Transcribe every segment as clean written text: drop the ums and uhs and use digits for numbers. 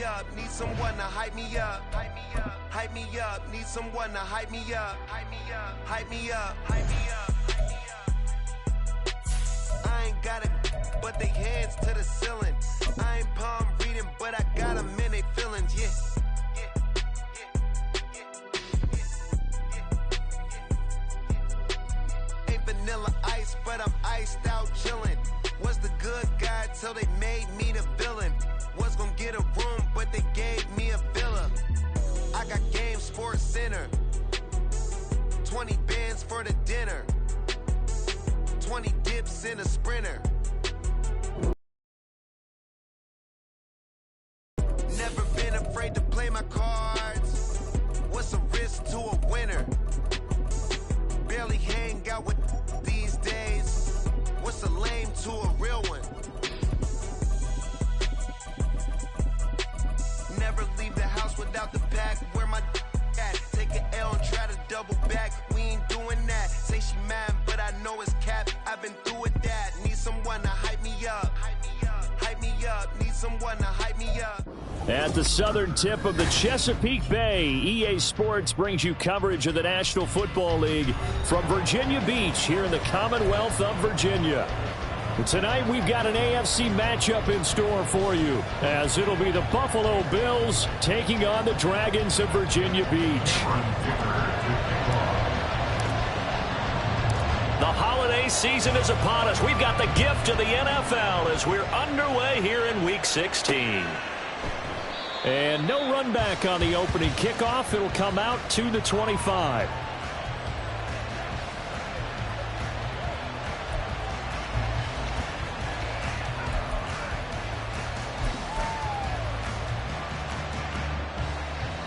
up, need someone to hype me up. Hype me up, hype me up, need someone to hype me up. Hype me up, hype me up, hype me up, hype me up. I ain't got it, but they hands to the ceiling. I ain't palm reading, but I got them in they feelings, yeah. Vanilla ice, but I'm iced out chillin'. Was the good guy till they made me the villain. Was gonna get a room, but they gave me a villa. I got Game Sports Center. 20 bands for the dinner. 20 dips in a Sprinter. Never been afraid to play my cards. What's a risk to a winner? Barely hang out with these days. What's a lame to a real one? Never leave the house without the pack. Where my at? Take an L and try to double back. We ain't doing that. Say she mad, but I know it's cap. I've been through with that. Need someone to hype me up. Hype me up. Hype me up. Need someone to hype me up. At the southern tip of the Chesapeake Bay, EA Sports brings you coverage of the National Football League from Virginia Beach here in the Commonwealth of Virginia. Tonight we've got an AFC matchup in store for you, as it'll be the Buffalo Bills taking on the Dragons of Virginia Beach. The holiday season is upon us. We've got the gift of the NFL as we're underway here in Week 16. And no run back on the opening kickoff. It'll come out to the 25.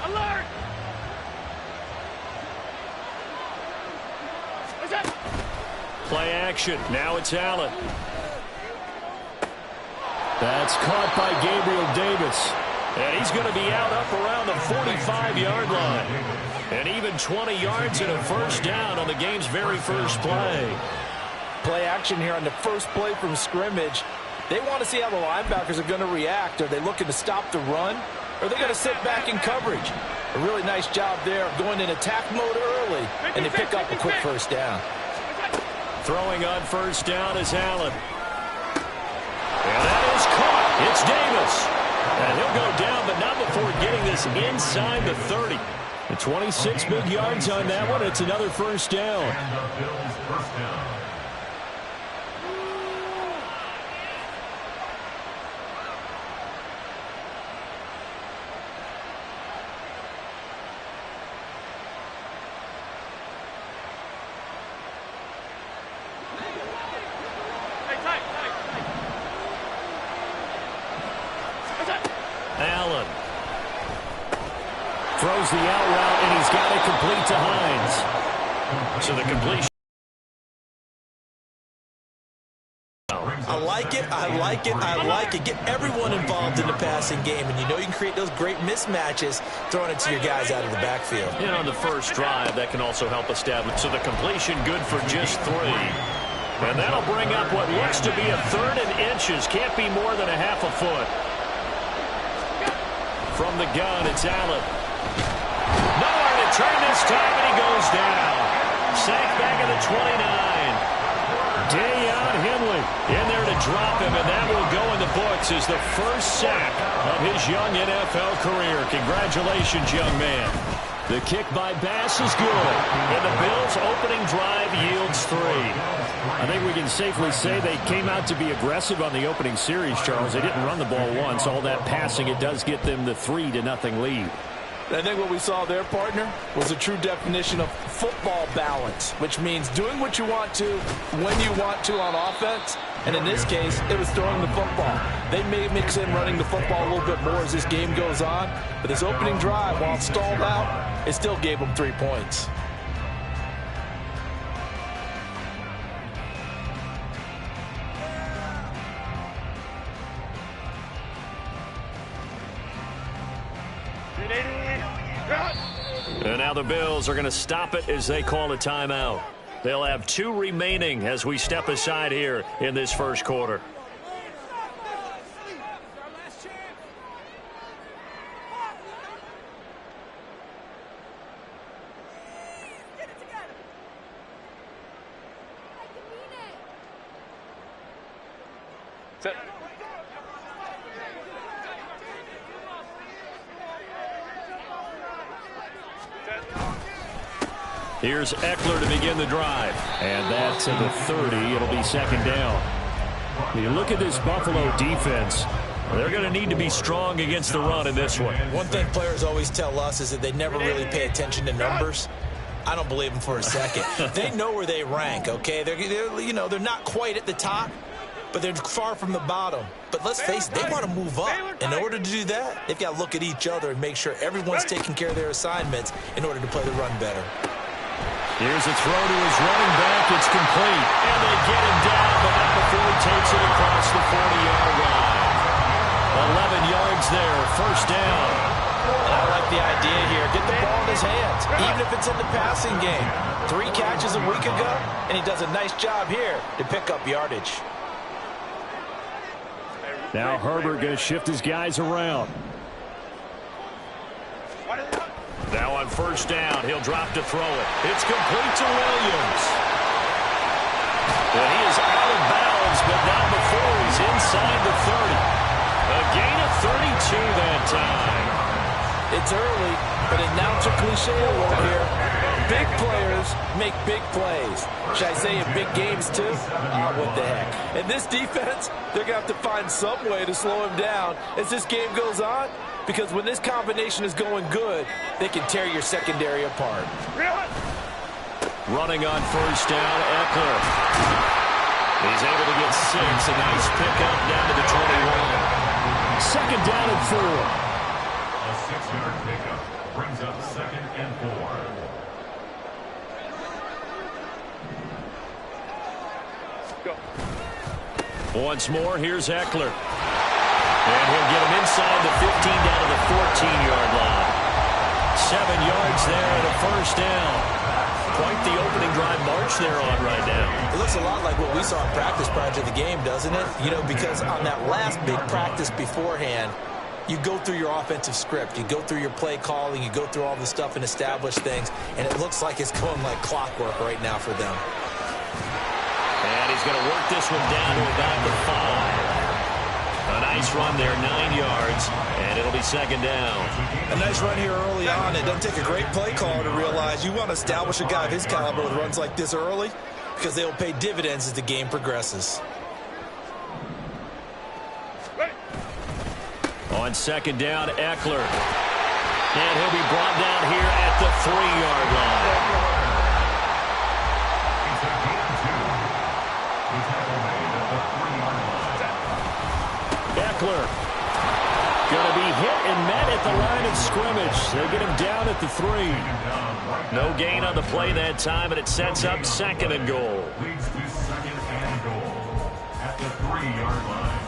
Alert! Play action. Now it's Allen. That's caught by Gabriel Davis. And he's going to be out up around the 45-yard line. And even 20 yards and a first down on the game's very first play. Play action here on the first play from scrimmage. They want to see how the linebackers are going to react. Are they looking to stop the run? Or are they going to sit back in coverage? A really nice job there of going in attack mode early. And they pick up a quick first down. Throwing on first down is Allen. And that is caught. It's Davis. And he'll go down, but not before getting this inside the 30. And 26 big yards on that one. It's another first down. And the Bills' first down. Allen throws the out route, and he's got it complete to Hines. So the completion. I like it, I like it, I like it. Get everyone involved in the passing game, and you know you can create those great mismatches throwing it to your guys out of the backfield. And on the first drive, that can also help establish. So the completion good for just 3. And that'll bring up what looks to be a 3rd and inches. Can't be more than a half a foot. From the gun, it's Allen. Nowhere to turn this time, and he goes down. Sacked back at the 29. Dayon Henley in there to drop him, and that will go in the books as the first sack of his young NFL career. Congratulations, young man. The kick by Bass is good, and the Bills' opening drive yields 3. I think we can safely say they came out to be aggressive on the opening series, Charles. They didn't run the ball once. All that passing, it does get them the 3-0 lead. I think what we saw there, partner, was a true definition of football balance, which means doing what you want to when you want to on offense. And in this case, it was throwing the football. They may mix in running the football a little bit more as this game goes on. But this opening drive, while stalled out, it still gave them 3 points. And now the Bills are going to stop it as they call a timeout. They'll have 2 remaining as we step aside here in this first quarter. Here's Eckler to begin the drive. And that's at the 30. It'll be second down. When you look at this Buffalo defense, they're going to need to be strong against the run in this one. One thing players always tell us is that they never really pay attention to numbers. I don't believe them for a second. They know where they rank, okay? They're not quite at the top, but they're far from the bottom. But let's face it, they want to move up. In order to do that, they've got to look at each other and make sure everyone's taking care of their assignments in order to play the run better. Here's a throw to his running back. It's complete. And they get him down, but not before he takes it across the 40-yard line. 11 yards there, first down. I like the idea here. Get the ball in his hands, even if it's in the passing game. 3 catches a week ago, and he does a nice job here to pick up yardage. Now Herbert going to shift his guys around. Now on first down, he'll drop to throw it. It's complete to Williams. And he is out of bounds, but not before he's inside the 30. A gain of 32 that time. It's early, but announcer cliche alert here. Big players make big plays. Should I say in big games too? What the heck. And this defense, they're going to have to find some way to slow him down as this game goes on, because when this combination is going good, they can tear your secondary apart. Running on first down, Eckler. He's able to get 6. A nice pickup down to the 21. Second down and 4. A 6-yard pickup brings up 2nd and 4. Go. Once more, here's Eckler. And he'll get him inside the 15 down to the 14-yard line. 7 yards there and a first down. Quite the opening drive march they're on right now. It looks a lot like what we saw in practice prior to the game, doesn't it? You know, because on that last big practice beforehand, you go through your offensive script, you go through your play calling, you go through all the stuff and establish things, and it looks like it's going like clockwork right now for them. And he's going to work this one down to about the 5. A nice run there, 9 yards, and it'll be second down. A nice run here early on. It doesn't take a great play caller to realize you want to establish a guy of his caliber with runs like this early, because they will pay dividends as the game progresses. On second down, Eckler. And he'll be brought down here at the 3-yard line. Eckler going to be hit and met at the line of scrimmage. They get him down at the 3. No gain on the play that time, and it sets up 2nd and goal. Leads to 2nd and goal at the 3-yard line.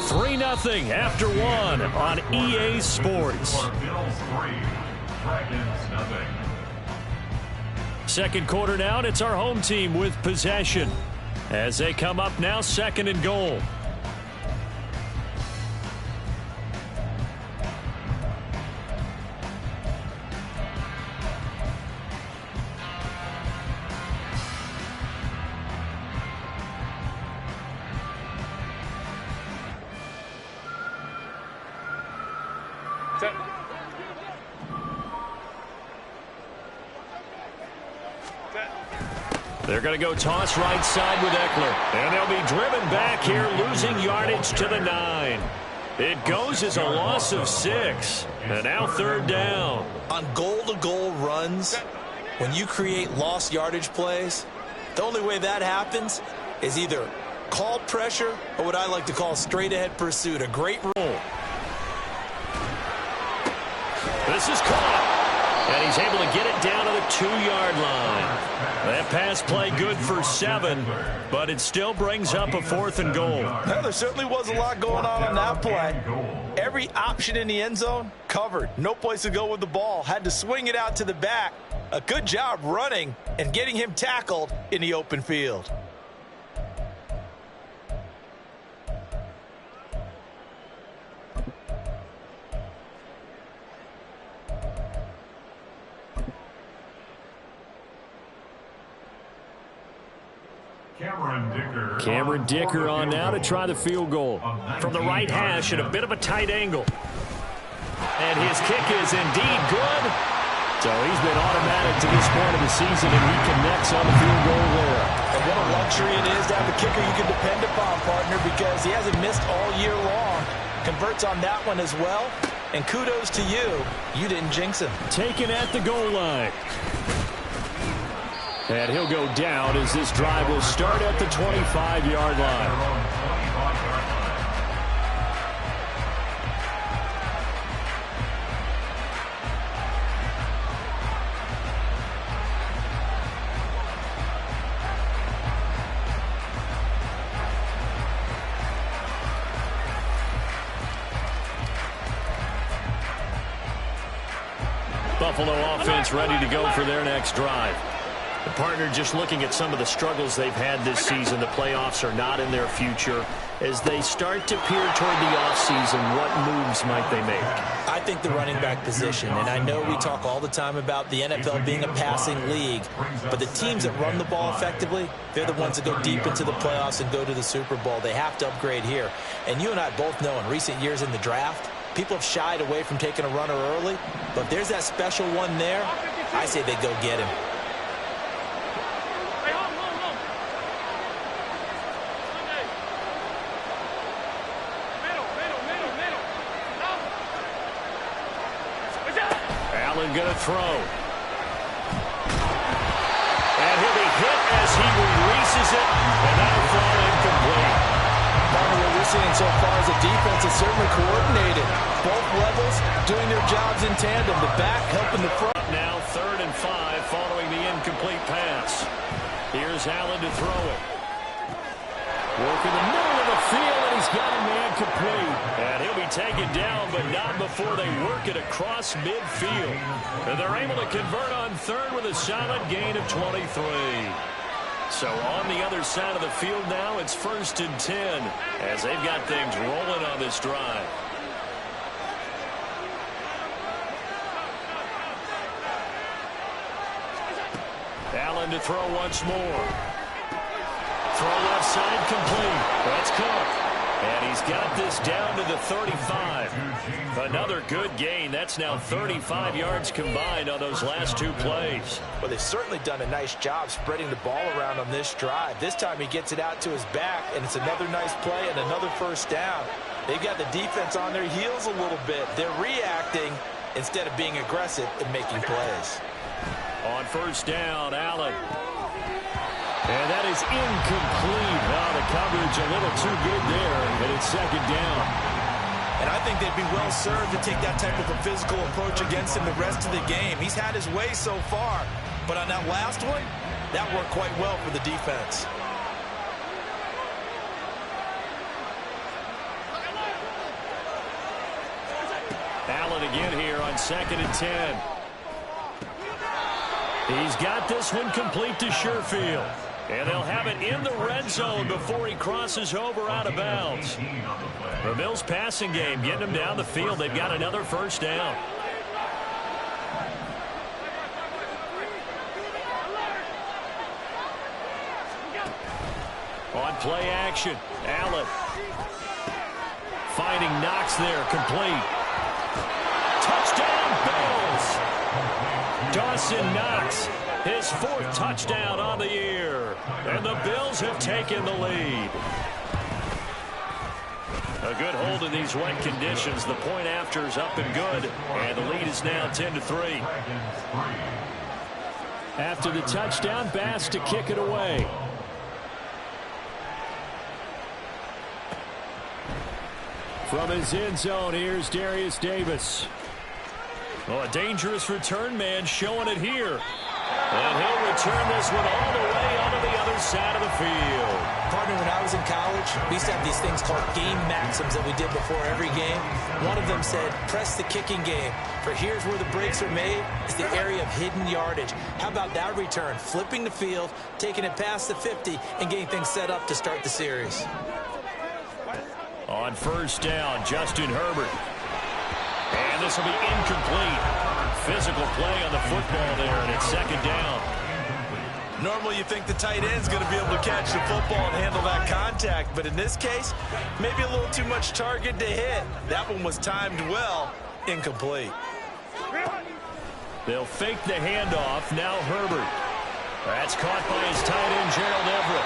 3-0 after 1 on EA Sports. Bills 3, Dragons nothing. Second quarter now, and it's our home team with possession as they come up now 2nd and goal. They're going to go toss right side with Eckler. And they'll be driven back here, losing yardage to the 9. It goes as a loss of 6. And now 3rd down. On goal-to-goal runs, when you create lost yardage plays, the only way that happens is either called pressure or what I like to call straight-ahead pursuit. A great rule. This is caught. And he's able to get it down to the 2-yard line. That pass play good for 7, but it still brings up a 4th and goal. Well, there certainly was a lot going on that play. Every option in the end zone covered. No place to go with the ball. Had to swing it out to the back. A good job running and getting him tackled in the open field. Cameron Dicker on now to try the field goal. From the right hash at a bit of a tight angle. And his kick is indeed good. So he's been automatic to this point of the season, and he connects on the field goal there. And what a luxury it is to have a kicker you can depend upon, partner, because he hasn't missed all year long. Converts on that one as well. And kudos to you. You didn't jinx him. Taken at the goal line. And he'll go down as this drive will start at the 25-yard line. Buffalo offense ready to go for their next drive. The partner just looking at some of the struggles they've had this season. The playoffs are not in their future. As they start to peer toward the offseason, what moves might they make? I think the running back position, and I know we talk all the time about the NFL being a passing league, but the teams that run the ball effectively, they're the ones that go deep into the playoffs and go to the Super Bowl. They have to upgrade here. And you and I both know in recent years in the draft, people have shied away from taking a runner early, but if there's that special one there, I say they go get him. Allen going to throw. And he'll be hit as he releases it, and that'll fall incomplete. What we're seeing so far is the defense is certainly coordinated. Both levels doing their jobs in tandem. The back helping the front. Now 3rd and 5 following the incomplete pass. Here's Allen to throw it. Working the middle of the field, and he's got a man complete. And he'll be taken down, but not before they work it across midfield. And they're able to convert on 3rd with a solid gain of 23. So on the other side of the field now, it's 1st and 10 as they've got things rolling on this drive. Allen to throw once more. Throw left side complete. That's Cook. And he's got this down to the 35. Another good gain. That's now 35 yards combined on those last 2 plays. Well, they've certainly done a nice job spreading the ball around on this drive. This time he gets it out to his back, and it's another nice play and another 1st down. They've got the defense on their heels a little bit. They're reacting instead of being aggressive and making plays. On 1st down, Allen. And that is incomplete. Wow, the coverage a little too good there, and it's 2nd down. And I think they'd be well served to take that type of a physical approach against him the rest of the game. He's had his way so far, but on that last one, that worked quite well for the defense. Allen again here on 2nd and 10. He's got this one complete to Sherfield. And they'll have it in the red zone before he crosses over out of bounds. The Bills passing game getting them down the field. They've got another 1st down. On play action, Allen. Finding Knox there, complete. Touchdown, Bills! Dawson Knox, his 4th touchdown on the year. And the Bills have taken the lead. A good hold in these wet conditions. The point after is up and good. And the lead is now 10-3. After the touchdown, Bass to kick it away. From his end zone, here's Darius Davis. Oh, a dangerous return man showing it here. And he'll return this one all the way onto the other side of the field. Partner, when I was in college, we used to have these things called game maxims that we did before every game. One of them said, press the kicking game. For here's where the breaks are made. It's the area of hidden yardage. How about that return? Flipping the field, taking it past the 50, and getting things set up to start the series. On 1st down, Justin Herbert. And this will be incomplete. Physical play on the football there, and it's 2nd down. Normally you think the tight end's going to be able to catch the football and handle that contact, but in this case, maybe a little too much target to hit. That one was timed well, incomplete. They'll fake the handoff. Now Herbert. That's caught by his tight end, Gerald Everett.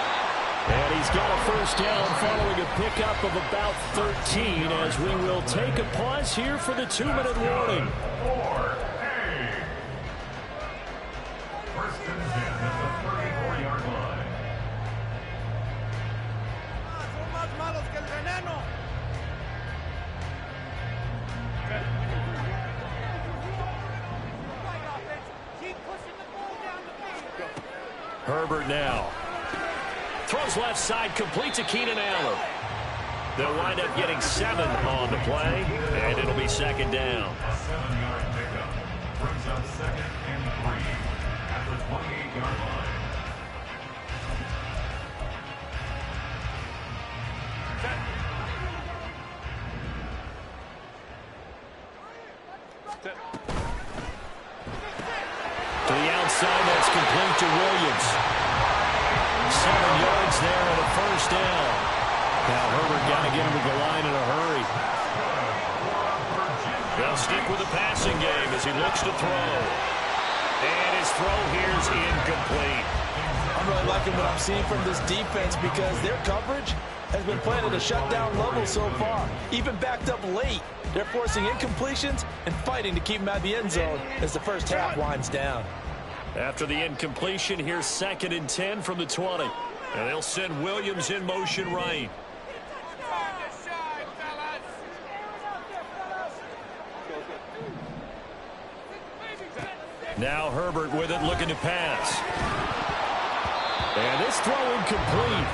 And he's got a first down following a pickup of about 13 as we will take a pause here for the 2-minute warning. First and 10 at the 34-yard line. Herbert now. Throws left side, complete to Keenan Allen. They'll wind up getting 7 on the play, and it'll be second down. A 7-yard pickup brings up 2nd and 3 at the 28-yard line. To the outside, that's complete to Williams. 7 yards there and a first down. Now Herbert got to get him to the line in a hurry. They'll stick with the passing game as he looks to throw. And his throw here's incomplete. I'm really liking what I'm seeing from this defense because their coverage has been playing at a shutdown level so far. Even backed up late, they're forcing incompletions and fighting to keep them out of the end zone as the first half winds down. After the incompletion, here's 2nd and 10 from the 20. And they'll send Williams in motion right. Now Herbert with it, looking to pass. And this throw incomplete.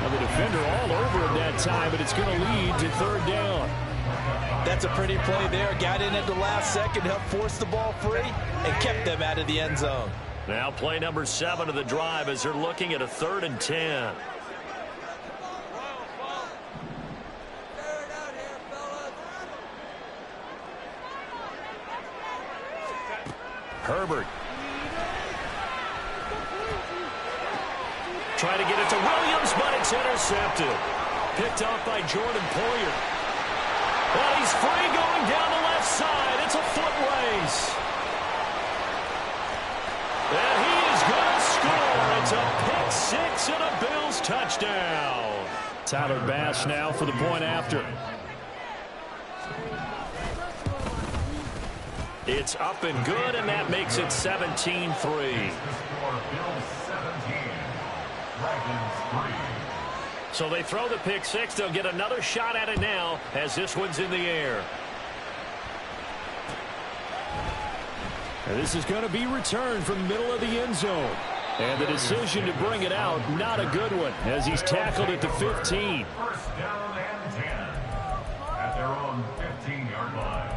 Well, the defender all over him that time, but it's going to lead to 3rd down. That's a pretty play there. Got in at the last second, helped force the ball free, and kept them out of the end zone. Now play number 7 of the drive as they're looking at a 3rd and 10. Herbert. Trying to get it to Williams, but it's intercepted. Picked off by Jordan Poyer. Well, he's free going down the left side. It's a foot race. And he is going to score. It's a pick 6 and a Bills touchdown. Tyler Bass now for the point after. It's up and good, and that makes it 17-3. So they throw the pick 6. They'll get another shot at it now as this one's in the air. And this is going to be returned from the middle of the end zone. And the decision to bring it out, not a good one, as he's tackled at the 15. First down and 10 at their own 15-yard line.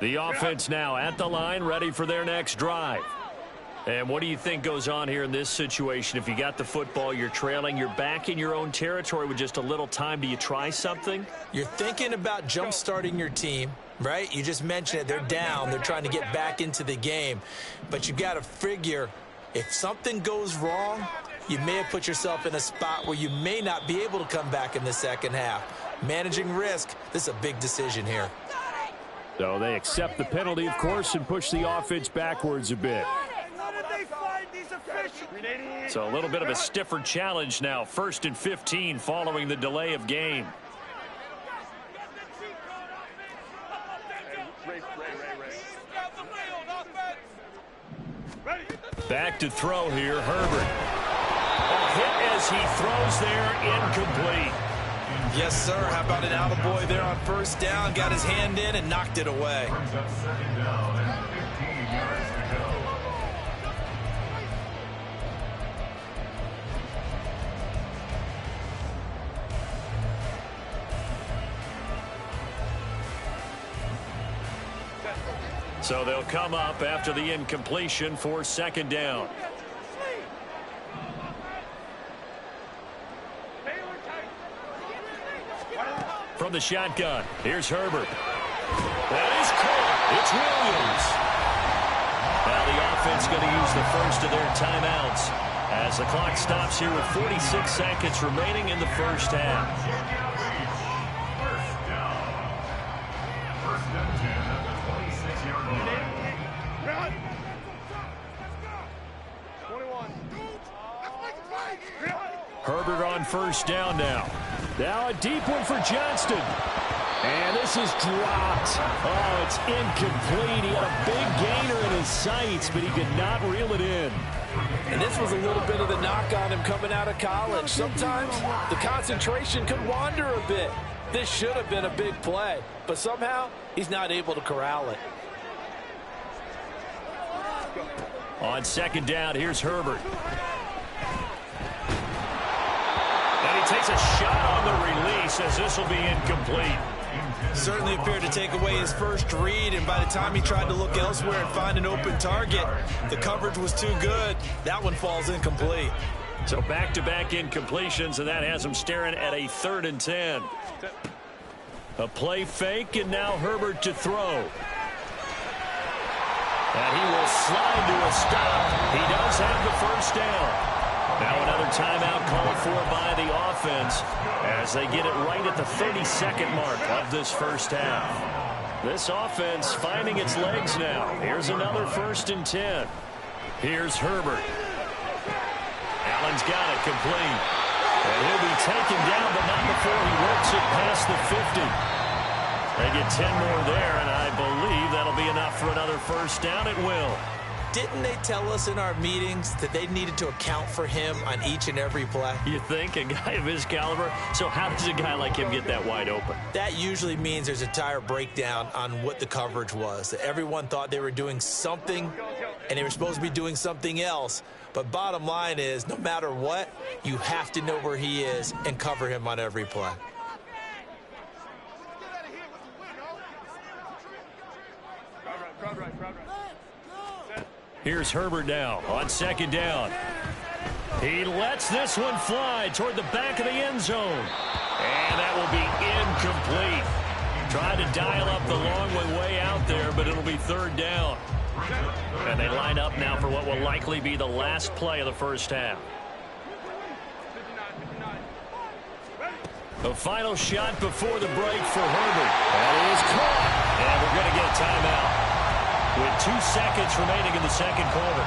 The offense now at the line, ready for their next drive. And what do you think goes on here in this situation? If you got the football, you're trailing, you're back in your own territory with just a little time. Do you try something? You're thinking about jump-starting your team, right? You just mentioned it. They're down. They're trying to get back into the game. But you got to figure if something goes wrong, you may have put yourself in a spot where you may not be able to come back in the second half. Managing risk, this is a big decision here. So they accept the penalty, of course, and push the offense backwards a bit. So a little bit of a stiffer challenge now. 1st and 15 following the delay of game. Back to throw here, Herbert. A hit as he throws there, incomplete. Yes, sir. How about an attaboy there on first down? Got his hand in and knocked it away. Brings up 2nd down and 15 yards to go. So they'll come up after the incompletion for second down. From the shotgun, here's Herbert. That is caught. It's Williams. Now the offense going to use the first of their timeouts as the clock stops here with 46 seconds remaining in the first half. First and 10 at the 26-yard line. 21. Herbert on first down now. Now a deep one for Johnston. And this is dropped. Oh, it's incomplete. He had a big gainer in his sights, but he could not reel it in. And this was a little bit of the knock on him coming out of college. Sometimes the concentration could wander a bit. This should have been a big play, but somehow he's not able to corral it. On second down, here's Herbert. And he takes a shot on the release as this will be incomplete. Certainly appeared to take away his first read, and by the time he tried to look elsewhere and find an open target, the coverage was too good. That one falls incomplete. So back-to-back incompletions, and that has him staring at a 3rd and 10. A play fake, and now Herbert to throw. And he will slide to a stop. He does have the first down. Now another timeout called for by the offense as they get it right at the 32nd mark of this first half. This offense finding its legs now. Here's another 1st and 10. Here's Herbert. Allen's got it complete. And he'll be taken down, but not before he works it past the 50. They get 10 more there, and I believe that'll be enough for another first down. It will. Didn't they tell us in our meetings that they needed to account for him on each and every play? You think? A guy of his caliber? So how does a guy like him get that wide open? That usually means there's a tire breakdown on what the coverage was. That everyone thought they were doing something, and they were supposed to be doing something else. But bottom line is, no matter what, you have to know where he is and cover him on every play. Here's Herbert now on second down. He lets this one fly toward the back of the end zone. And that will be incomplete. Tried to dial up the long one way out there, but it'll be 3rd down. And they line up now for what will likely be the last play of the first half. The final shot before the break for Herbert. That is caught. And we're going to get a timeout with 2 seconds remaining in the second quarter.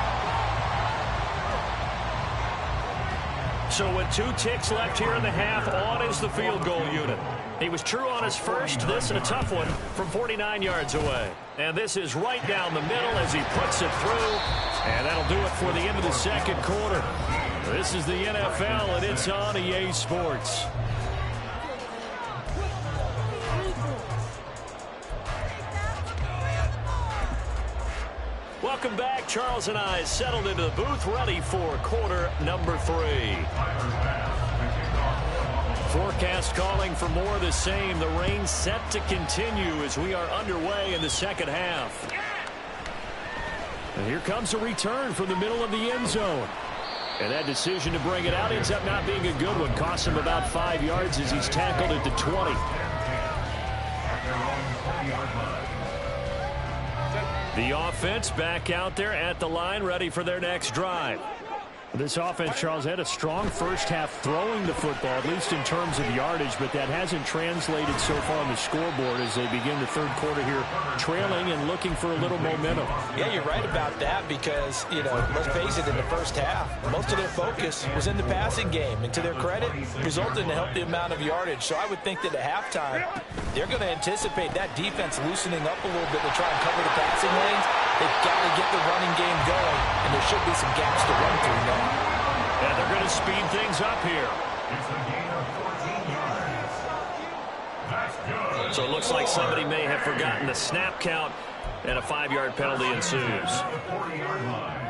So with 2 ticks left here in the half, on is the field goal unit. He was true on his first, this and a tough one from 49 yards away. And this is right down the middle as he puts it through. And that'll do it for the end of the second quarter. This is the NFL, and it's on EA Sports. Welcome back. Charles and I settled into the booth, ready for quarter number 3. Forecast calling for more of the same. The rain set to continue as we are underway in the second half. And here comes a return from the middle of the end zone. And that decision to bring it out ends up not being a good one. Costs him about 5 yards as he's tackled at the 20. The offense back out there at the line, ready for their next drive. This offense, Charles, had a strong first half throwing the football, at least in terms of yardage, but that hasn't translated so far on the scoreboard as they begin the third quarter here, trailing and looking for a little momentum. Yeah, you're right about that because, let's face it, in the first half, most of their focus was in the passing game. And to their credit, resulted in a healthy amount of yardage. So I would think that at halftime, they're going to anticipate that defense loosening up a little bit to try and cover the passing lanes. They've got to get the running game going, and there should be some gaps to run through now. And they're going to speed things up here. It's a gain of 14 yards. That's good. So it looks like somebody may have forgotten the snap count, and a 5-yard penalty ensues. The 40-yard line.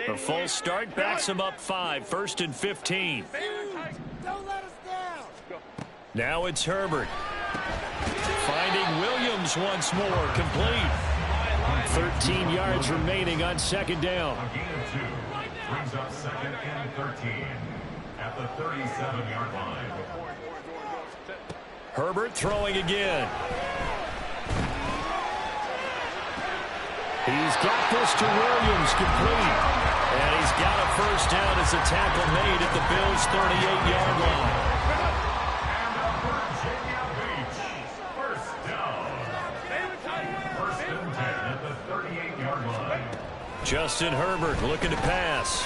The full start backs him up 5, 1st and 15. Don't let us down. Now it's Herbert. finding Williams once more, complete. 13 yards remaining on second down. A gain of 2 brings up second and 13 at the 37-yard line. Herbert throwing again. He's got this to Williams, complete. And he's got a first down as a tackle made at the Bills' 38-yard line. Virginia Beach, first down. First and 10 at the 38-yard line. Justin Herbert looking to pass.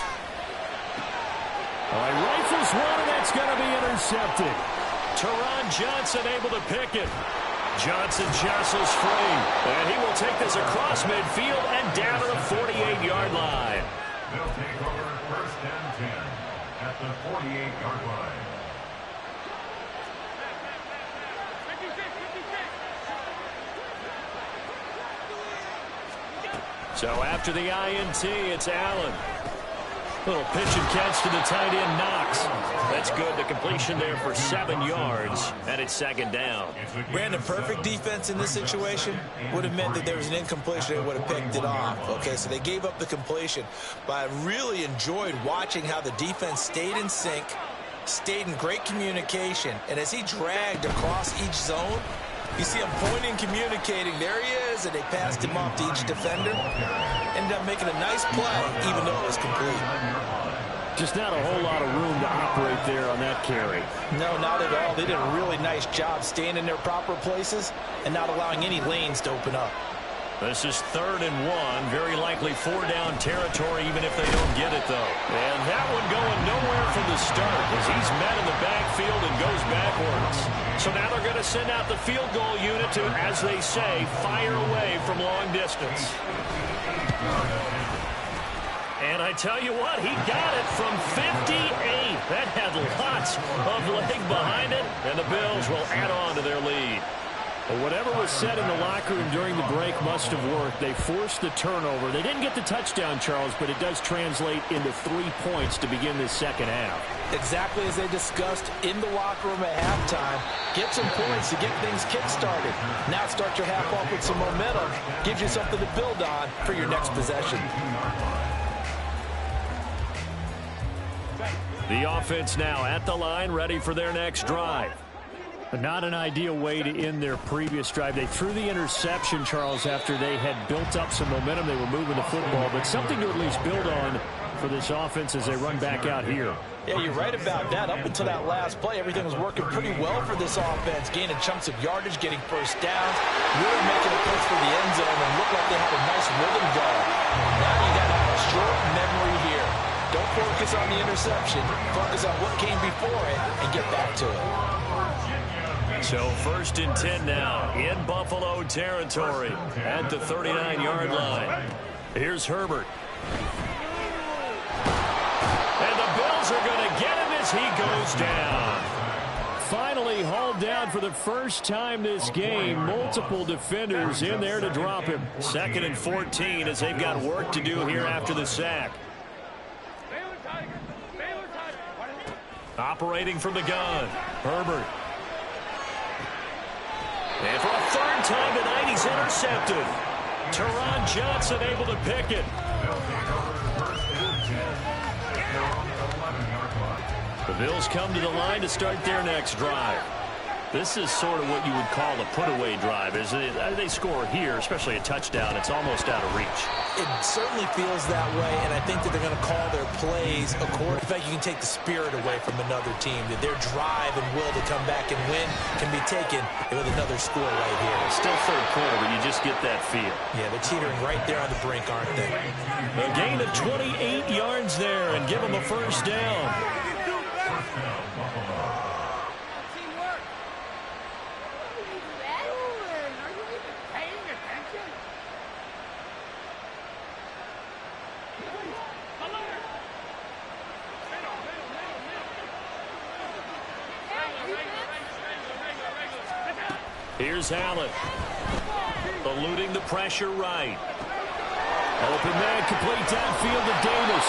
All right, rifles one, and that's going to be intercepted. Teron Johnson able to pick it. Johnson jostles free, and he will take this across midfield and down to the 48-yard line. They'll take over first and 10 at the 48-yard line. So after the INT, it's Allen. Little pitch and catch to the tight end, Knox. That's good. The completion there for 7 yards, and it's second down. Brandon, perfect defense in this situation would have meant that there was an incompletion. They would have picked it off. Okay, so they gave up the completion. But I really enjoyed watching how the defense stayed in sync, stayed in great communication. And as he dragged across each zone, you see him pointing, communicating. There he is, and they passed him off to each defender. Ended up making a nice play, even though it was complete. Just not a whole lot of room to operate there on that carry. No, not at all. They did a really nice job staying in their proper places and not allowing any lanes to open up. This is 3rd and 1. Very likely 4-down territory, even if they don't get it, though. And that one going nowhere from the start as he's met in the backfield and goes backwards. So now they're going to send out the field goal unit to, as they say, fire away from long distance. And I tell you what, he got it from 58. That had lots of leg behind it, and the Bills will add on to their lead. Well, whatever was said in the locker room during the break must have worked. They forced the turnover. They didn't get the touchdown, Charles, but it does translate into 3 points to begin this second half. Exactly as they discussed in the locker room at halftime. Get some points to get things kick-started. Now start your half off with some momentum. Gives you something to build on for your next possession. The offense now at the line, ready for their next drive. But not an ideal way to end their previous drive. They threw the interception, Charles, after they had built up some momentum. They were moving the football, but something to at least build on for this offense as they run back out here. Yeah, you're right about that. Up until that last play, everything was working pretty well for this offense. Gaining chunks of yardage, getting first downs, really making a push for the end zone, and looked like they had a nice rhythm going. Now you got to have a short memory here. Don't focus on the interception. Focus on what came before it and get back to it. So 1st and 10 now in Buffalo territory at the 39-yard line. Here's Herbert. And the Bills are going to get him as he goes down. Finally hauled down for the first time this game. Multiple defenders in there to drop him. 2nd and 14 as they've got work to do here after the sack. Operating from the gun, Herbert. And for a 3rd time tonight, he's intercepted. Teron Johnson able to pick it. The Bills come to the line to start their next drive. This is sort of what you would call a put-away drive. As they score here, especially a touchdown, it's almost out of reach. It certainly feels that way, and I think that they're going to call their plays according. In fact, you can take the spirit away from another team. That their drive and will to come back and win can be taken with another score right here. Still 3rd quarter, but you just get that feel. Yeah, they're teetering right there on the brink, aren't they? A gain of 28 yards there and give them a first down. Here's Allen. Eluding the pressure right. Open man, complete downfield to Davis.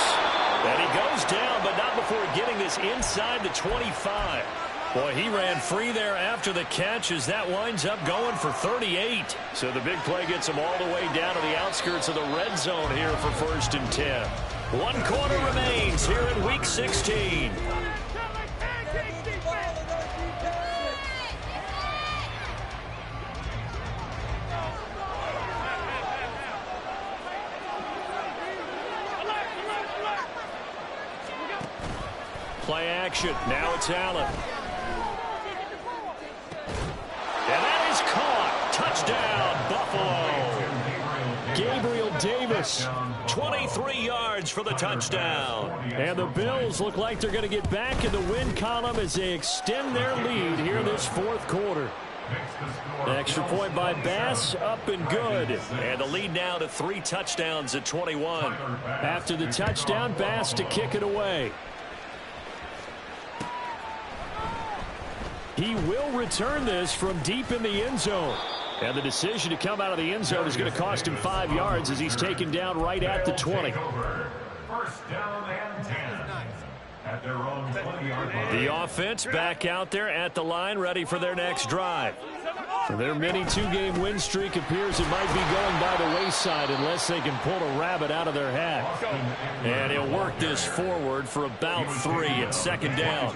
And he goes down, but not before getting this inside the 25. Boy, he ran free there after the catch as that winds up going for 38. So the big play gets him all the way down to the outskirts of the red zone here for 1st and 10. 1 quarter remains here in Week 16. Play action. Now it's Allen. And that is caught. Touchdown, Buffalo. Gabriel Davis, 23 yards for the touchdown. And the Bills look like they're going to get back in the win column as they extend their lead here this 4th quarter. The extra point by Bass, up and good. And the lead now to 3 touchdowns at 21. After the touchdown, Bass to kick it away. He will return this from deep in the end zone. And the decision to come out of the end zone is going to cost him 5 yards as he's taken down right at the 20. 1st down and 10 at their own 20-yard line. The offense back out there at the line, ready for their next drive. For their mini 2-game win streak appears it might be going by the wayside unless they can pull a rabbit out of their hat. And he'll work this forward for about 3 at 2nd down.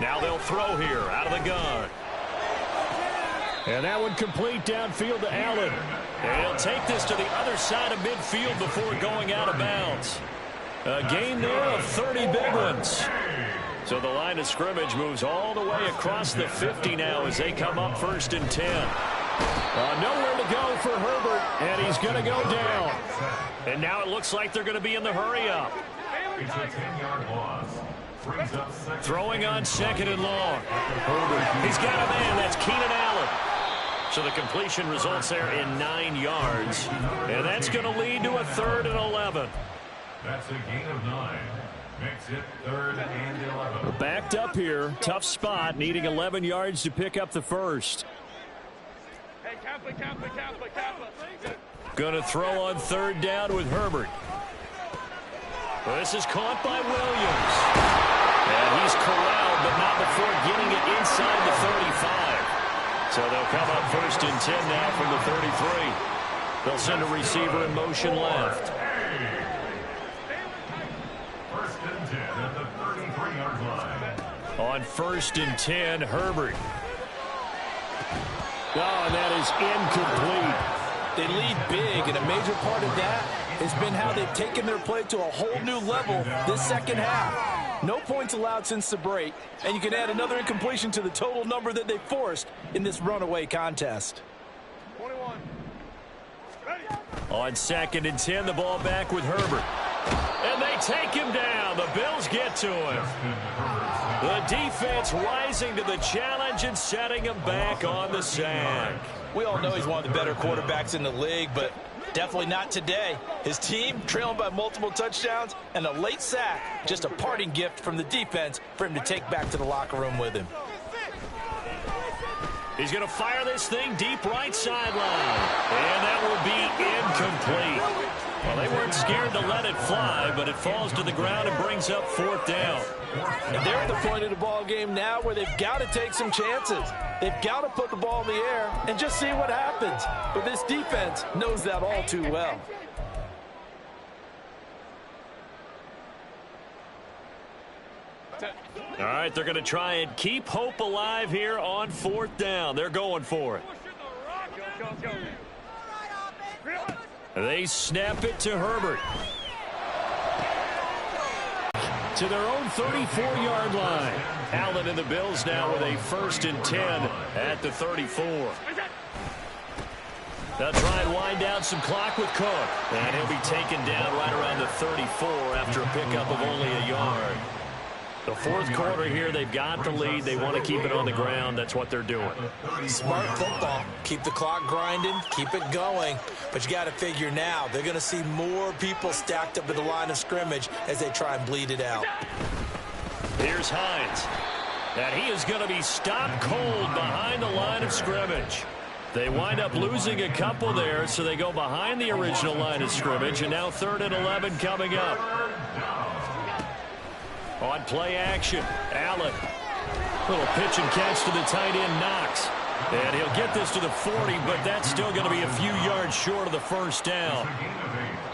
Now they'll throw here out of the gun. And that one complete downfield to Allen. And he'll take this to the other side of midfield before going out of bounds. A gain there of 30 big ones. So the line of scrimmage moves all the way across the 50 now as they come up 1st and 10. Nowhere to go for Herbert, and he's going to go down. And now it looks like they're going to be in the hurry up. It's a 10-yard loss. Throwing on 2nd and long. Herbert, he's got a man. That's Keenan Allen. So the completion results there in 9 yards. And that's going to lead to a 3rd and 11. That's a gain of 9. Makes it 3rd and 11. Backed up here. Tough spot. Needing 11 yards to pick up the first. Going to throw on 3rd down with Herbert. Well, this is caught by Williams. And he's corralled, but not before getting it inside the 35. So they'll come up 1st and 10 now from the 33. They'll send a receiver in motion left. 1st and 10 at the 33-yard line. On 1st and 10, Herbert. Oh, and that is incomplete. They lead big, and a major part of that has been how they've taken their play to a whole new level this 2nd half. No points allowed since the break, and you can add another incompletion to the total number that they forced in this runaway contest. 21. On 2nd and 10, the ball back with Herbert. And they take him down. The Bills get to him. The defense rising to the challenge and setting him back on the sack. We all know he's one of the better quarterbacks in the league, but definitely not today. His team trailing by multiple touchdowns and a late sack. Just a parting gift from the defense for him to take back to the locker room with him. He's going to fire this thing deep right sideline. And that will be incomplete. Well, they weren't scared to let it fly, but it falls to the ground and brings up 4th down. And they're at the point of the ball game now where they've got to take some chances. They've got to put the ball in the air and just see what happens. But this defense knows that all too well. All right, they're going to try and keep hope alive here on 4th down. They're going for it. They snap it to Herbert. To their own 34-yard line. Allen and the Bills now with a 1st and 10 at the 34. They'll try and wind down some clock with Cook. And he'll be taken down right around the 34 after a pickup of only a yard. The 4th quarter here, they've got the lead. They want to keep it on the ground. That's what they're doing. Smart football. Keep the clock grinding. Keep it going. But you got to figure now, they're going to see more people stacked up at the line of scrimmage as they try and bleed it out. Here's Hines. And he is going to be stopped cold behind the line of scrimmage. They wind up losing a couple there, so they go behind the original line of scrimmage. And now 3rd and 11 coming up. On play action, Allen. Little pitch and catch to the tight end, Knox. And he'll get this to the 40, but that's still going to be a few yards short of the first down.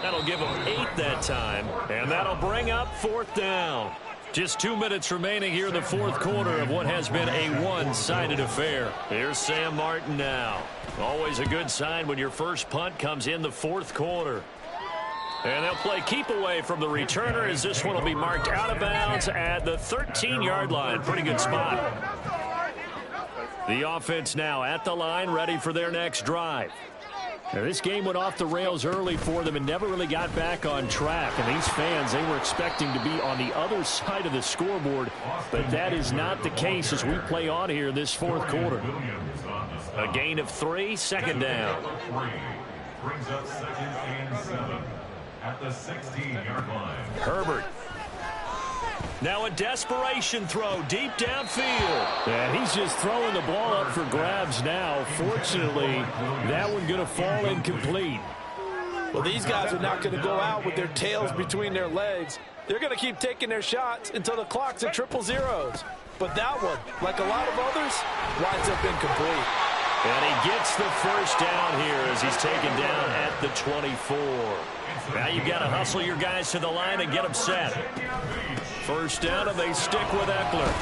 That'll give him 8 that time, and that'll bring up 4th down. Just 2 minutes remaining here in the 4th quarter of what has been a one-sided affair. Here's Sam Martin now. Always a good sign when your first punt comes in the 4th quarter. And they'll play keep away from the returner as this one will be marked out of bounds at the 13-yard line. Pretty good spot. The offense now at the line, ready for their next drive. Now, this game went off the rails early for them and never really got back on track. And these fans, they were expecting to be on the other side of the scoreboard, but that is not the case as we play on here this 4th quarter. A gain of 3, 2nd down. Brings up 2nd and 7 at the 16-yard line. Herbert. Now a desperation throw deep downfield. And he's just throwing the ball up for grabs now. Fortunately, that one going to fall incomplete. Well, these guys are not going to go out with their tails between their legs. They're going to keep taking their shots until the clock's at 000. But that one, like a lot of others, winds up incomplete. And he gets the first down here as he's taken down at the 24. Now you've got to hustle your guys to the line and get them set. First down, and they stick with Eckler.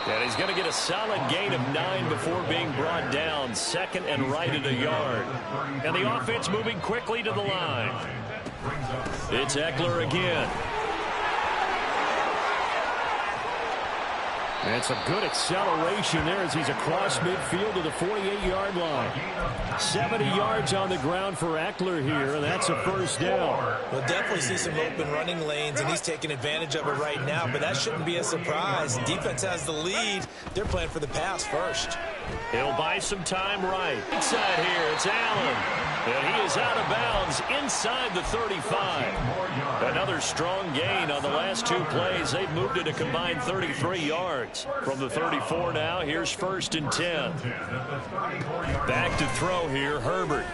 And he's going to get a solid gain of 9 before being brought down. 2nd and right at a yard. And the offense moving quickly to the line. It's Eckler again. And some good acceleration there as he's across midfield to the 48-yard line. 70 yards on the ground for Eckler here, and that's a first down. We'll definitely see some open running lanes, and he's taking advantage of it right now, but that shouldn't be a surprise. Defense has the lead. They're playing for the pass first. He'll buy some time right. Inside here, it's Allen. And he is out of bounds inside the 35. Another strong gain on the last 2 plays. They've moved it a combined 33 yards. From the 34 now, here's 1st and 10. Back to throw here, Herbert.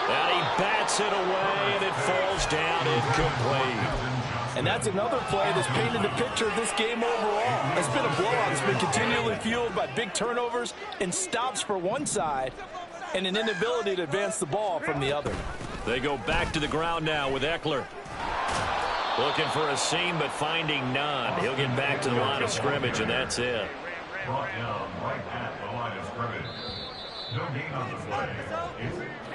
And he bats it away, and it falls down incomplete. And that's another play that's painted the picture of this game overall. It's been a blowout. It's been continually fueled by big turnovers and stops for one side and an inability to advance the ball from the other. They go back to the ground now with Eckler. Looking for a seam, but finding none. He'll get back to the line of scrimmage, and that's it. Brought down right at the line of scrimmage. No gain on the play.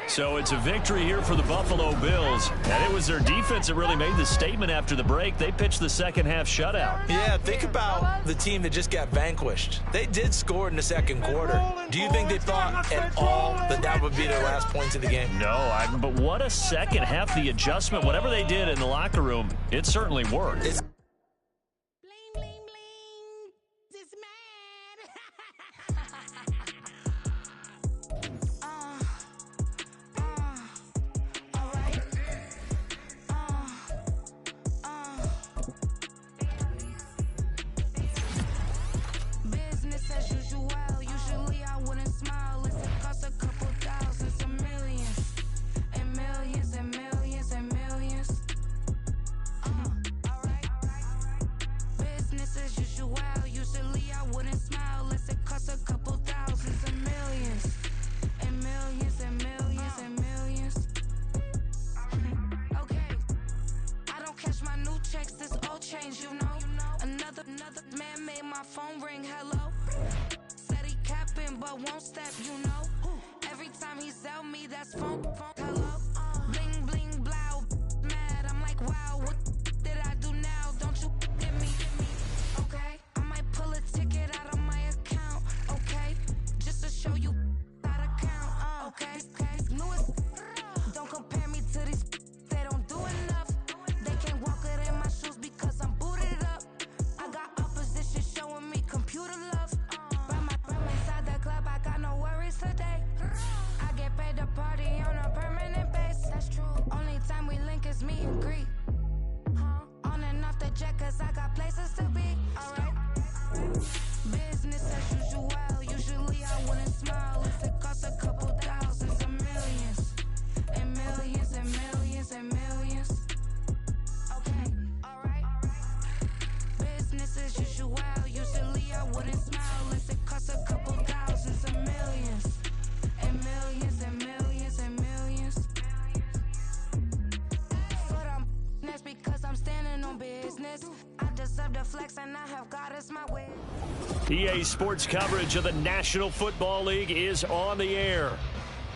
So it's a victory here for the Buffalo Bills. And it was their defense that really made the statement after the break. They pitched the 2nd half shutout. Yeah, think about the team that just got vanquished. They did score in the 2nd quarter. Do you think they thought at all that that would be their last points of the game? No, but what a 2nd half. The adjustment, whatever they did in the locker room, it certainly worked. Bling, bling, bling. This man. Business as usual. Usually I wouldn't smile. It's cost a couple thousands, some millions, and millions, and millions, and millions. Alright. Business as usual. Usually I wouldn't smile. Unless it cost a couple thousands, and millions, and millions, and millions, and millions. Okay. I don't cash my new checks. This old change, you know. Another man made my phone ring. Hello. Said he capping, but won't step, you know. Every time he sell me, that's phone. Hello. Bling, bling, blow. Mad. I'm like, wow, what did I do now? Don't you hit me. Okay. I might pull a ticket out of my account. Okay. Just to show you how to count. Okay. Newest. Don't compare me to these. They don't do enough. They can't walk it in my shoes because I'm booted up. I got opposition showing me computer love. From inside the club, I got no worries today. I get paid to party on a permit. EA Sports coverage of the National Football League is on the air.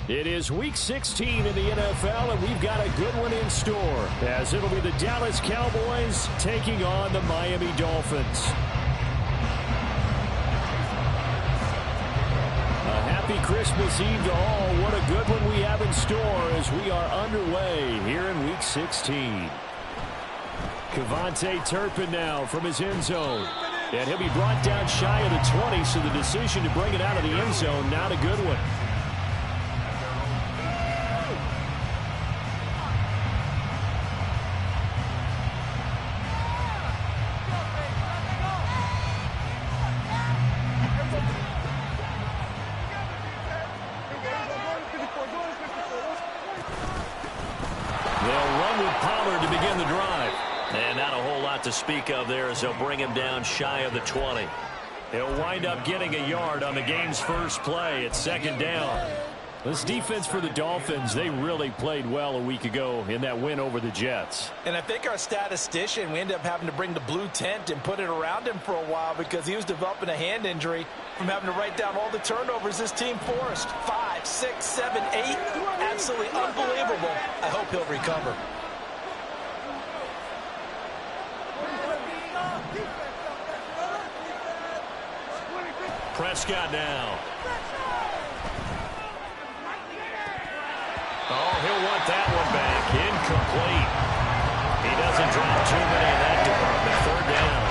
It is Week 16 in the NFL, and we've got a good one in store, as it'll be the Dallas Cowboys taking on the Miami Dolphins. A happy Christmas Eve to all. What a good one we have in store as we are underway here in Week 16. Kevontae Turpin now from his end zone. And he'll be brought down shy of the 20, so the decision to bring it out of the end zone, not a good one. To speak of there as they'll bring him down shy of the 20. He'll wind up getting a yard on the game's first play at second down. This defense for the Dolphins, they really played well a week ago in that win over the Jets. And I think our statistician, we ended up having to bring the blue tent and put it around him for a while because he was developing a hand injury from having to write down all the turnovers this team forced. 5, 6, 7, 8. Absolutely unbelievable. I hope he'll recover. Prescott now. Oh, he'll want that one back. Incomplete. He doesn't drop too many in that department. Third down.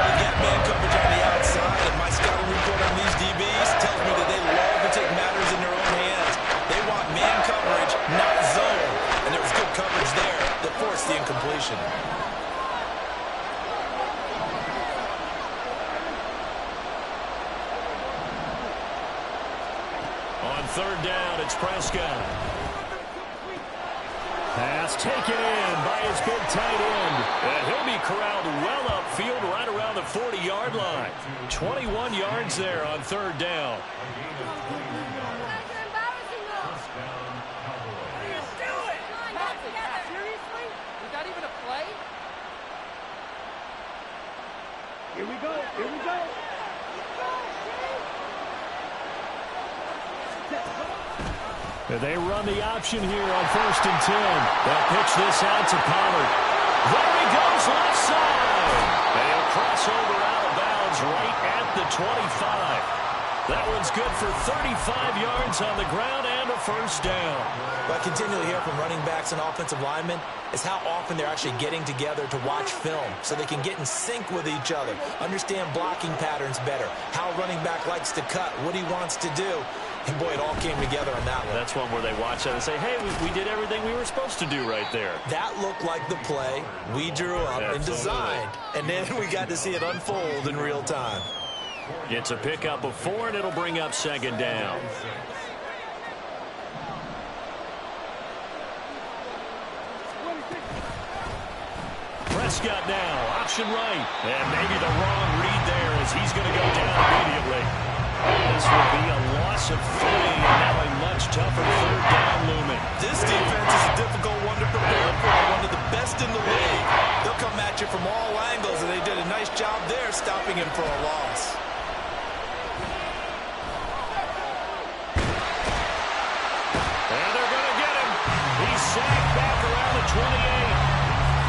They got man coverage on the outside, and my scouting report on these DBs tells me that they love to take matters in their own hands. They want man coverage, not zone. And there was good coverage there that forced the incompletion. Third down, it's Prescott. Pass taken in by his big tight end. And he'll be corralled well upfield right around the 40-yard line. 21 yards there on third down. Here we go. Here we go. They run the option here on 1st and 10. They'll pitch this out to Pollard. There he goes, left side. They'll cross over out of bounds right at the 25. That one's good for 35 yards on the ground and a first down. What I continually hear from running backs and offensive linemen is how often they're actually getting together to watch film so they can get in sync with each other, understand blocking patterns better, how a running back likes to cut, what he wants to do. And, boy, it all came together on that one. That's one where they watch that and say, hey, we did everything we were supposed to do right there. That looked like the play we drew up and designed. And then we got to see it unfold in real time. It's a pickup of 4, and it'll bring up second down. Prescott now, option right. And maybe the wrong read there as he's going to go down immediately. This will be a loss of 3, and now a much tougher third down looming. This defense is a difficult one to prepare for, one of the best in the league. They'll come at you from all angles, and they did a nice job there stopping him for a loss. And they're going to get him. He's sacked back around the 28.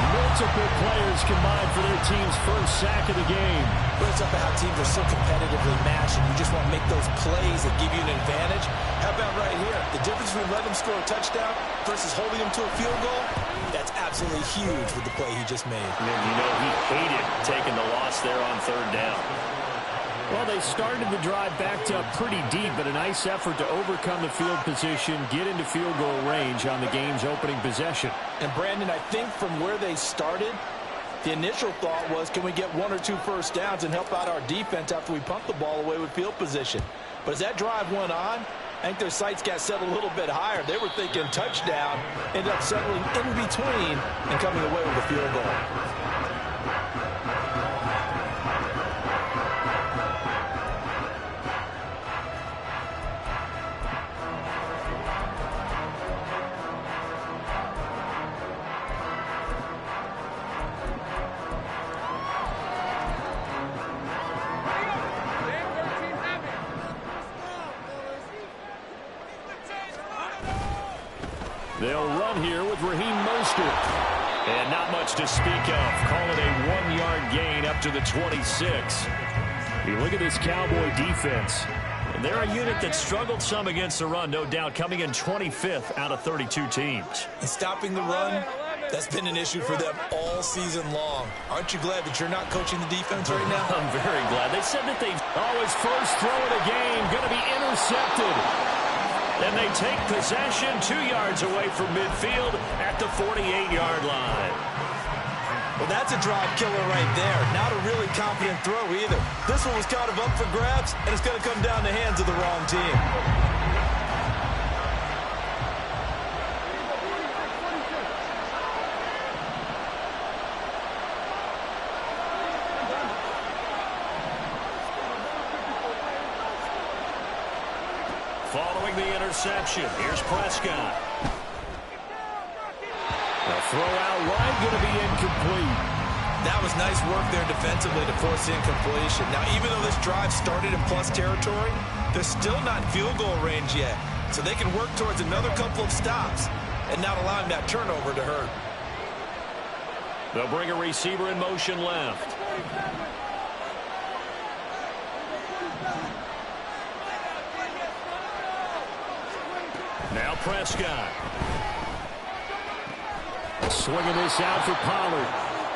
Multiple players combined for their team's first sack of the game. But it's up to how teams are so competitively matched, and you just want to make those plays that give you an advantage. How about right here? The difference between letting them score a touchdown versus holding them to a field goal, that's absolutely huge with the play he just made. And you know he hated taking the loss there on third down. Well, they started the drive backed up pretty deep, but a nice effort to overcome the field position, get into field goal range on the game's opening possession. And, Brandon, I think from where they started, the initial thought was, can we get 1 or 2 first downs and help out our defense after we pump the ball away with field position? But as that drive went on, I think their sights got set a little bit higher. They were thinking touchdown, ended up settling in between and coming away with a field goal. They'll run here with Raheem Mostert. And not much to speak of. Call it a 1-yard gain up to the 26. You look at this Cowboy defense. They're a unit that struggled some against the run, no doubt, coming in 25th out of 32 teams. And stopping the run, that's been an issue for them all season long. Aren't you glad that you're not coaching the defense right now? I'm very glad. They said that they've... His first throw of the game going to be intercepted. And they take possession 2 yards away from midfield at the 48-yard line. Well, that's a drive killer right there. Not a really confident throw either. This one was kind of up for grabs, and it's going to come down the hands of the wrong team. Following the interception, here's Prescott. A throw out wide, going to be incomplete. That was nice work there defensively to force incompletion. Now, even though this drive started in plus territory, they're still not in field goal range yet. So they can work towards another couple of stops and not allowing that turnover to hurt. They'll bring a receiver in motion left. Now Prescott. Swinging this out for Pollard.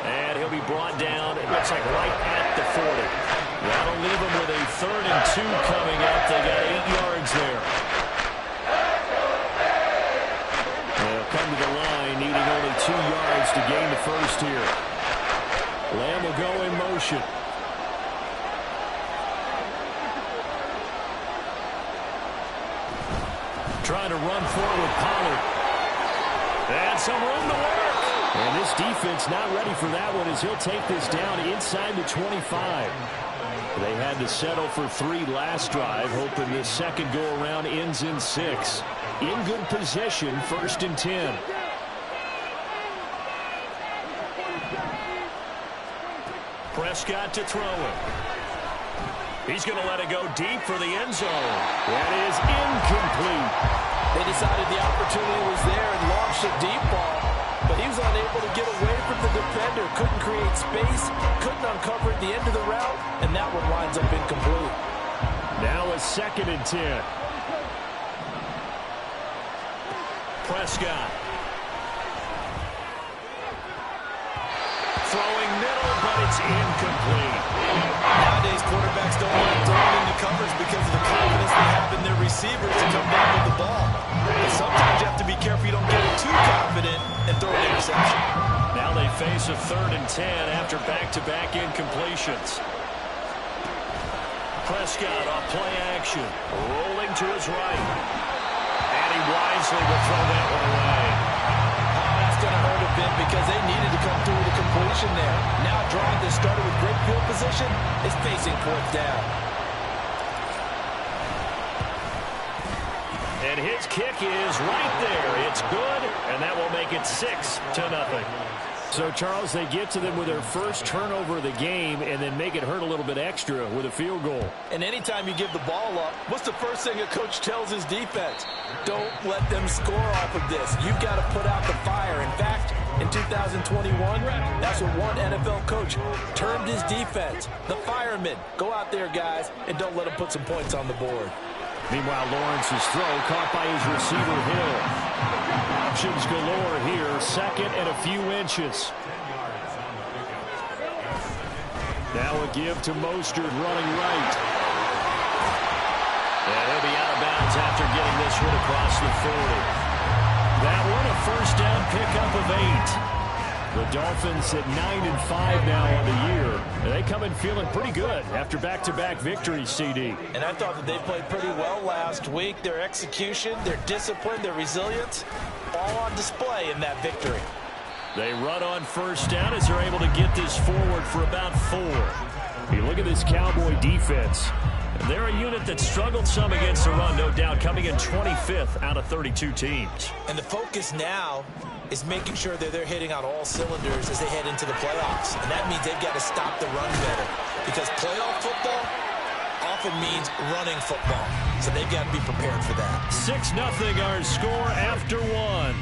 And he'll be brought down, it looks like right at the 40. That'll leave him with a 3rd and 2 coming up. They got 8 yards there. They'll come to the line, needing only 2 yards to gain the first here. Lamb will go in motion. Trying to run forward, Pollard. And some room to work. And this defense not ready for that one as he'll take this down inside the 25. They had to settle for 3 last drive, hoping this second go-around ends in 6. In good position, 1st and 10. Prescott to throw it. He's going to let it go deep for the end zone. That is incomplete. They decided the opportunity was there and launched a deep ball, but he was unable to get away from the defender, couldn't create space, couldn't uncover at the end of the route, and that one winds up incomplete. Now a 2nd and 10. Prescott. Throwing middle, but it's incomplete. Nowadays, quarterbacks don't like throwing into coverage because of the confidence they have in their receivers to come down with the ball. But sometimes you have to be careful you don't get too confident and throw an interception. Now they face a 3rd and 10 after back-to-back incompletions. Prescott off play action, rolling to his right. And he wisely will throw that one away. That's going to hurt a bit because they needed to come through with a completion there. Now a drive that started with great field position is facing 4th down. And his kick is right there. It's good, and that will make it 6-0. So, Charles, they get to them with their first turnover of the game and then make it hurt a little bit extra with a field goal. And anytime you give the ball up, what's the first thing a coach tells his defense? Don't let them score off of this. You've got to put out the fire. In fact, in 2021, that's what one NFL coach termed his defense, the firemen. Go out there, guys, and don't let them put some points on the board. Meanwhile, Lawrence's throw caught by his receiver, Hill. Options galore here, 2nd and a few inches. Now a give to Mostert running right. And he'll be out of bounds after getting this one across the 40. That one a 1st down pickup of 8. The Dolphins at 9-5 now on the year. They come in feeling pretty good after back-to-back victories, CD. And I thought that they played pretty well last week. Their execution, their discipline, their resilience, all on display in that victory. They run on 1st down as they're able to get this forward for about 4. You look at this Cowboy defense. They're a unit that struggled some against the run, no doubt, coming in 25th out of 32 teams. And the focus now is making sure that they're hitting on all cylinders as they head into the playoffs. And that means they've got to stop the run better. Because playoff football, often means running football. So they've got to be prepared for that. 6-0 our score after one.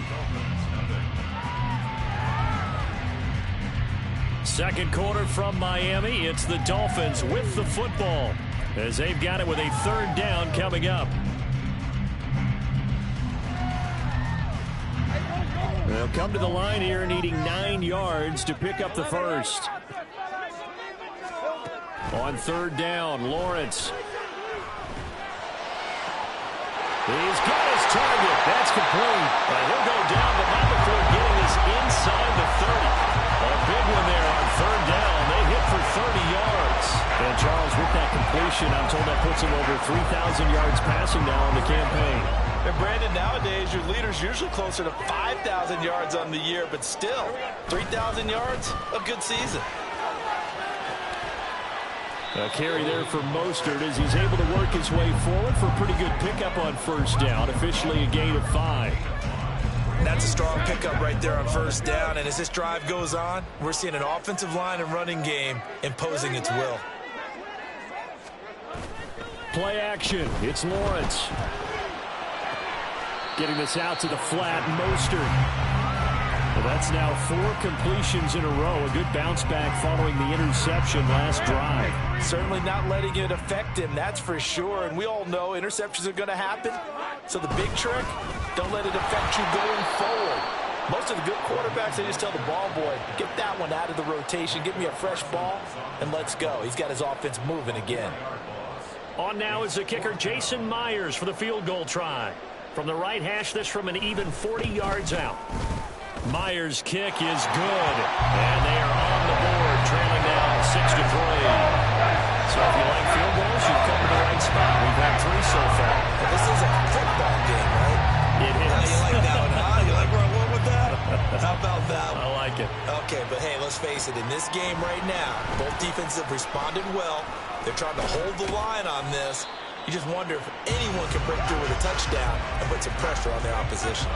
Second quarter from Miami. It's the Dolphins with the football as they've got it with a third down coming up. They'll come to the line here needing 9 yards to pick up the first. On third down, Lawrence. He's got his target. That's complete. And he'll go down, but not before getting this inside the 30. A big one there on third down. They hit for 30 yards. And Charles, with that completion, I'm told that puts him over 3,000 yards passing now on the campaign. And Brandon, nowadays your leader's usually closer to 5,000 yards on the year, but still, 3,000 yards, a good season. A carry there for Mostert as he's able to work his way forward for a pretty good pickup on first down. Officially a gain of 5. That's a strong pickup right there on first down. And as this drive goes on, we're seeing an offensive line and running game imposing its will. Play action. It's Lawrence. Getting this out to the flat. Mostert. Well, that's now 4 completions in a row. A good bounce back following the interception last drive. Certainly not letting it affect him, that's for sure. And we all know interceptions are going to happen. So the big trick, don't let it affect you going forward. Most of the good quarterbacks, they just tell the ball boy, get that one out of the rotation, give me a fresh ball, and let's go. He's got his offense moving again. On now is the kicker, Jason Myers, for the field goal try. From the right hash, this from an even 40 yards out. Myers' kick is good, and they are on the board, trailing now 6-3. So if you like field goals, you've come to the right spot. We've had 3 so far. Well, this is a football game, right? It is. How you like that one, huh? You like where I went with that? How about that one? I like it. Okay, but hey, let's face it. In this game right now, both defenses have responded well. They're trying to hold the line on this. You just wonder if anyone can break through with a touchdown and put some pressure on their opposition.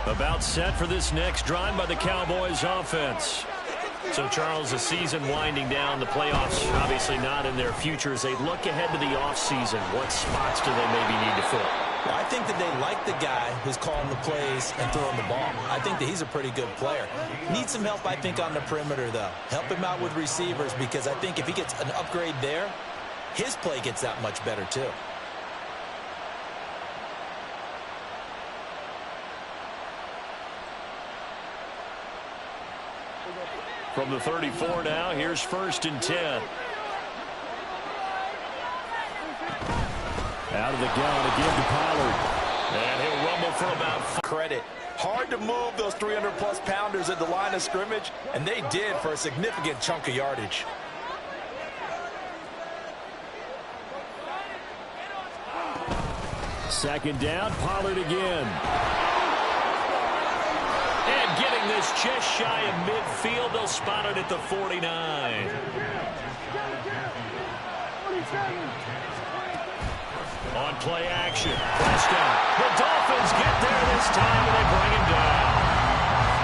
About set for this next drive by the Cowboys offense. So, Charles, the season winding down, the playoffs obviously not in their future. As they look ahead to the offseason, what spots do they maybe need to fill? Well, I think that they like the guy who's calling the plays and throwing the ball. I think that he's a pretty good player. Needs some help, I think, on the perimeter, though. Help him out with receivers, because I think if he gets an upgrade there, his play gets that much better, too. From the 34 now, here's 1st and 10. Out of the gun again to Pollard. And he'll rumble for about 5. Credit. Hard to move those 300-plus pounders at the line of scrimmage, and they did for a significant chunk of yardage. Second down, Pollard again. And getting this just shy of midfield, they'll spot it at the 49. On play action, Prescott. The Dolphins get there this time, and they bring him down.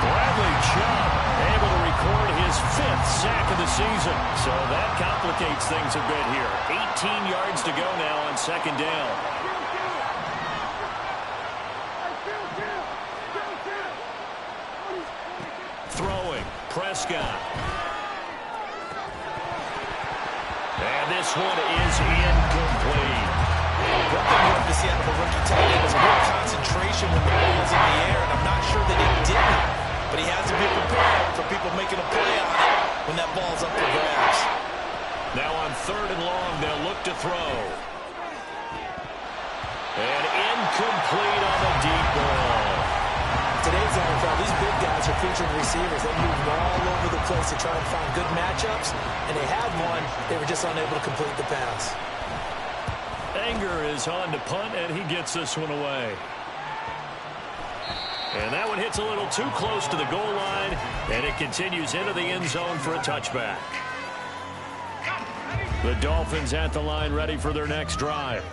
Bradley Chubb able to record his 5th sack of the season. So that complicates things a bit here. 18 yards to go now on second down. Throwing, Prescott. And this one is incomplete. One thing you have to see out of a rookie tight end is a real concentration when the ball is in the air, and I'm not sure that he did, but he has to be prepared for people making a play on it when that ball's up for grabs. Now on 3rd and long, they'll look to throw. And incomplete on the deep ball. Today's NFL, these big guys are featured receivers. They move all over the place to try and find good matchups, and they had one. They were just unable to complete the pass. Anger is on to punt, and he gets this one away. And that one hits a little too close to the goal line, and it continues into the end zone for a touchback. The Dolphins at the line, ready for their next drive.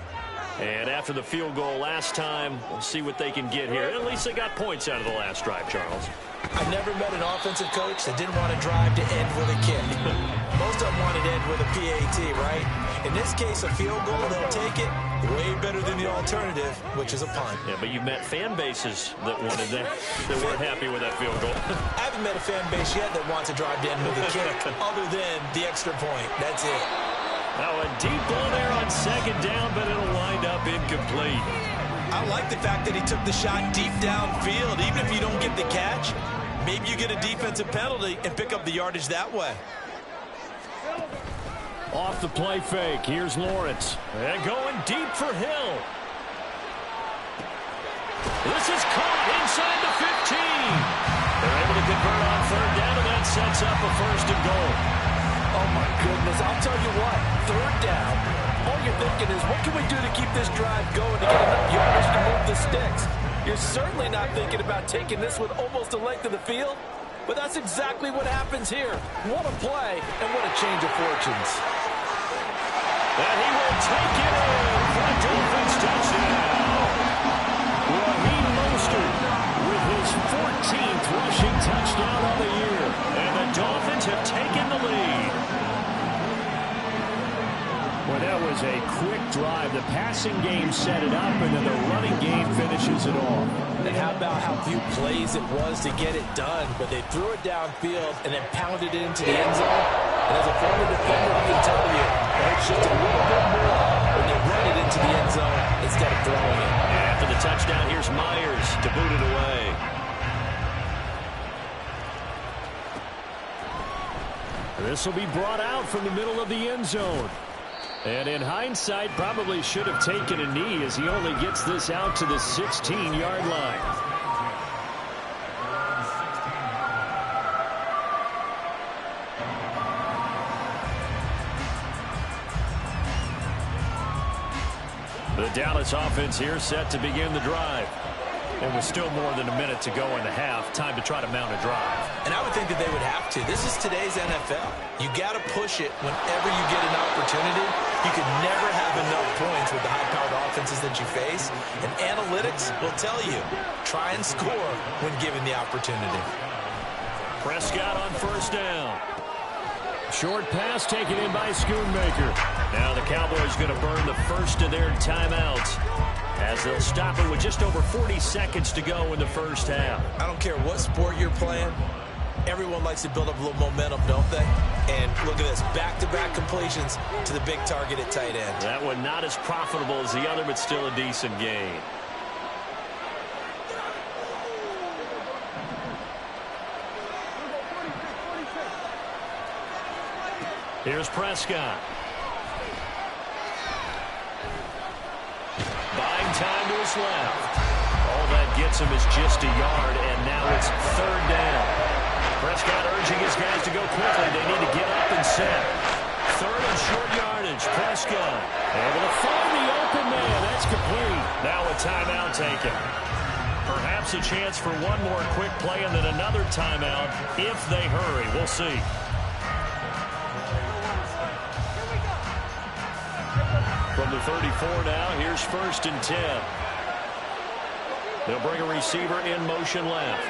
And after the field goal last time, we'll see what they can get here. At least they got points out of the last drive, Charles. I've never met an offensive coach that didn't want to drive to end with a kick. Most of them wanted to end with a PAT, right? In this case, a field goal, they'll take it. Way better than the alternative, which is a punt. Yeah, but you've met fan bases that wanted that weren't happy with that field goal. I haven't met a fan base yet that wants to drive to end with a kick other than the extra point. That's it. Now a deep ball there on second down, but it'll wind up incomplete. I like the fact that he took the shot deep downfield. Even if you don't get the catch, maybe you get a defensive penalty and pick up the yardage that way. Off the play fake, here's Lawrence. And going deep for Hill. This is caught inside the 15. They're able to convert on third down, and that sets up a first and goal. Oh, my goodness. I'll tell you what, third down, all you're thinking is, what can we do to keep this drive going to get enough yardage to move the sticks? You're certainly not thinking about taking this with almost the length of the field, but that's exactly what happens here. What a play, and what a change of fortunes. And he will take it in for a Dolphins touchdown. Raheem Mostert with his 14th rushing touchdown of the year. And the Dolphins have taken the lead. Well, that was a quick drive. The passing game set it up, and then the running game finishes it off. And how about how few plays it was to get it done, but they threw it downfield and then pounded it into the end zone. And as a former defender, I can tell you, it's just a little bit more when you run it into the end zone instead of throwing it. And after the touchdown, here's Myers to boot it away. This will be brought out from the middle of the end zone. And in hindsight, probably should have taken a knee as he only gets this out to the 16-yard line. The Dallas offense here set to begin the drive. And with still more than a minute to go in the half, time to try to mount a drive. And I would think that they would have to. This is today's NFL. You got to push it whenever you get an opportunity. You could never have enough points with the high-powered offenses that you face. And analytics will tell you, try and score when given the opportunity. Prescott on first down. Short pass taken in by Schoonmaker. Now the Cowboys going to burn the first of their timeouts as they'll stop it with just over 40 seconds to go in the first half. I don't care what sport you're playing. Everyone likes to build up a little momentum, don't they? And look at this, back-to-back completions to the big target at tight end. That one not as profitable as the other, but still a decent gain. Here's Prescott. Buying time to his left. All that gets him is just a yard, and now it's third down. Prescott urging his guys to go quickly. They need to get up and set. Third and short yardage. Prescott able to find the open man. That's complete. Now a timeout taken. Perhaps a chance for one more quick play and then another timeout if they hurry. We'll see. From the 34 now, here's first and 10. They'll bring a receiver in motion left.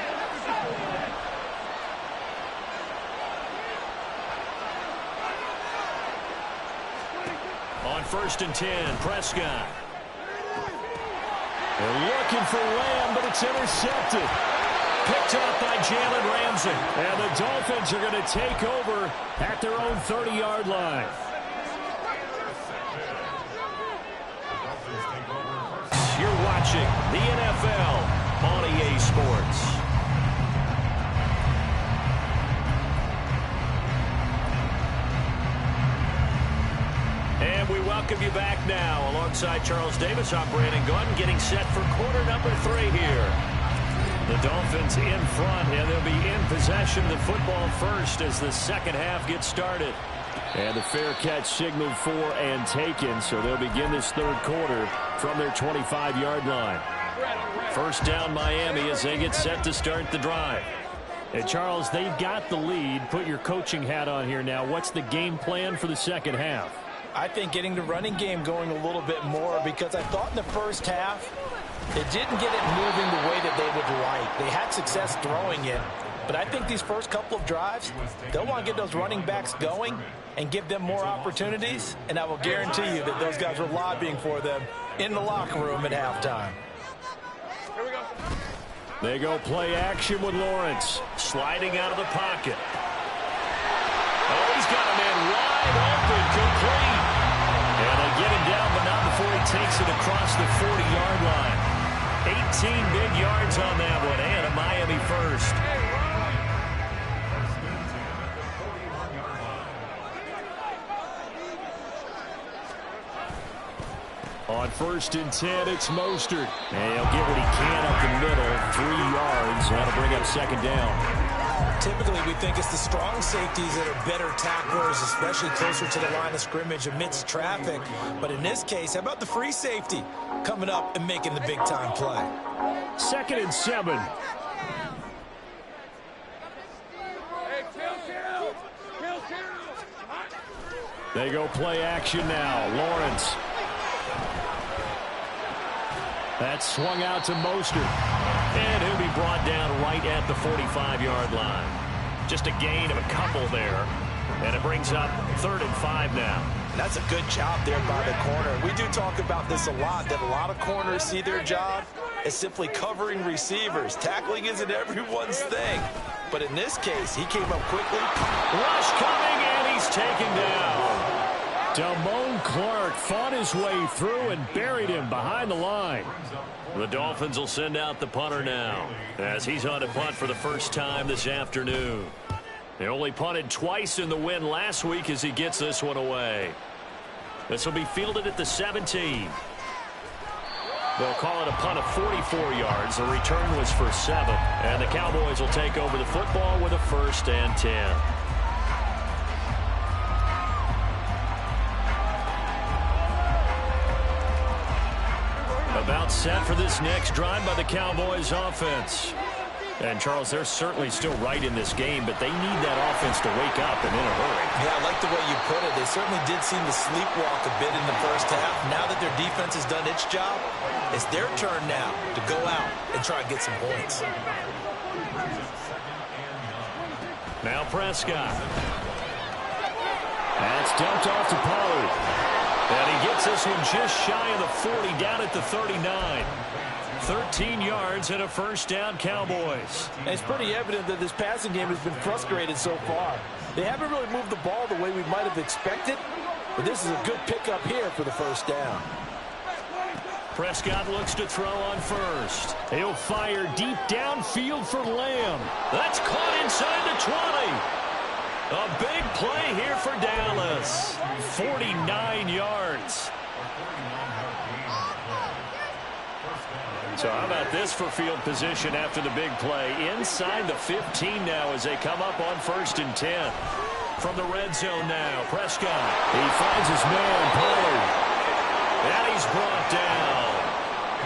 On first and 10, Prescott. They're looking for Lamb, but it's intercepted. Picked off by Jalen Ramsey. And the Dolphins are going to take over at their own 30-yard line. You're watching the NFL on EA Sports. And we welcome you back now. Alongside Charles Davis, I'm Brandon Gunn, getting set for quarter number 3 here. The Dolphins in front, and they'll be in possession of the football first as the second half gets started. And the fair catch signaled for and taken, so they'll begin this third quarter from their 25-yard line. First down Miami as they get set to start the drive. And Charles, they've got the lead. Put your coaching hat on here now. What's the game plan for the second half? I think getting the running game going a little bit more, because I thought in the first half they didn't get it moving the way that they would like. They had success throwing it, but I think these first couple of drives, they'll want to get those running backs going and give them more opportunities, and I will guarantee you that those guys are lobbying for them in the locker room at halftime. Here we go. They go play action with Lawrence. Sliding out of the pocket. Oh, he's got a man wide open, complete. And they get him down, but not before he takes it across the 40-yard line. 18 big yards on that one, and a Miami first. On 1st and 10, it's Mostert. And he'll get what he can up the middle, 3 yards. That'll bring up 2nd down. Typically, we think it's the strong safeties that are better tacklers, especially closer to the line of scrimmage amidst traffic. But in this case, how about the free safety coming up and making the big-time play? 2nd and 7. They go play action now. Lawrence. That's swung out to Mostert. And he'll be brought down right at the 45-yard line. Just a gain of a couple there. And it brings up 3rd and 5 now. That's a good job there by the corner. We do talk about this a lot, that a lot of corners see their job as simply covering receivers. Tackling isn't everyone's thing. But in this case, he came up quickly. Rush coming, and he's taken down. Damone Clark fought his way through and buried him behind the line. The Dolphins will send out the punter now, as he's on a punt for the first time this afternoon. They only punted twice in the win last week as he gets this one away. This will be fielded at the 17. They'll call it a punt of 44 yards. The return was for 7. And the Cowboys will take over the football with a 1st and 10. About set for this next drive by the Cowboys offense. And, Charles, they're certainly still right in this game, but they need that offense to wake up and in a hurry. Yeah, I like the way you put it. They certainly did seem to sleepwalk a bit in the first half. Now that their defense has done its job, it's their turn now to go out and try and get some points. Now Prescott. That's dumped off to Pollard. And he gets this one just shy of the 40, down at the 39. 13 yards and a 1st down, Cowboys. And it's pretty evident that this passing game has been frustrated so far. They haven't really moved the ball the way we might have expected, but this is a good pickup here for the 1st down. Prescott looks to throw on 1st. He'll fire deep downfield for Lamb. That's caught inside the 20. A big play here for Dallas. 49 yards. So how about this for field position after the big play? Inside the 15 now as they come up on 1st and 10. From the red zone now, Prescott. He finds his man, Pollard. And he's brought down.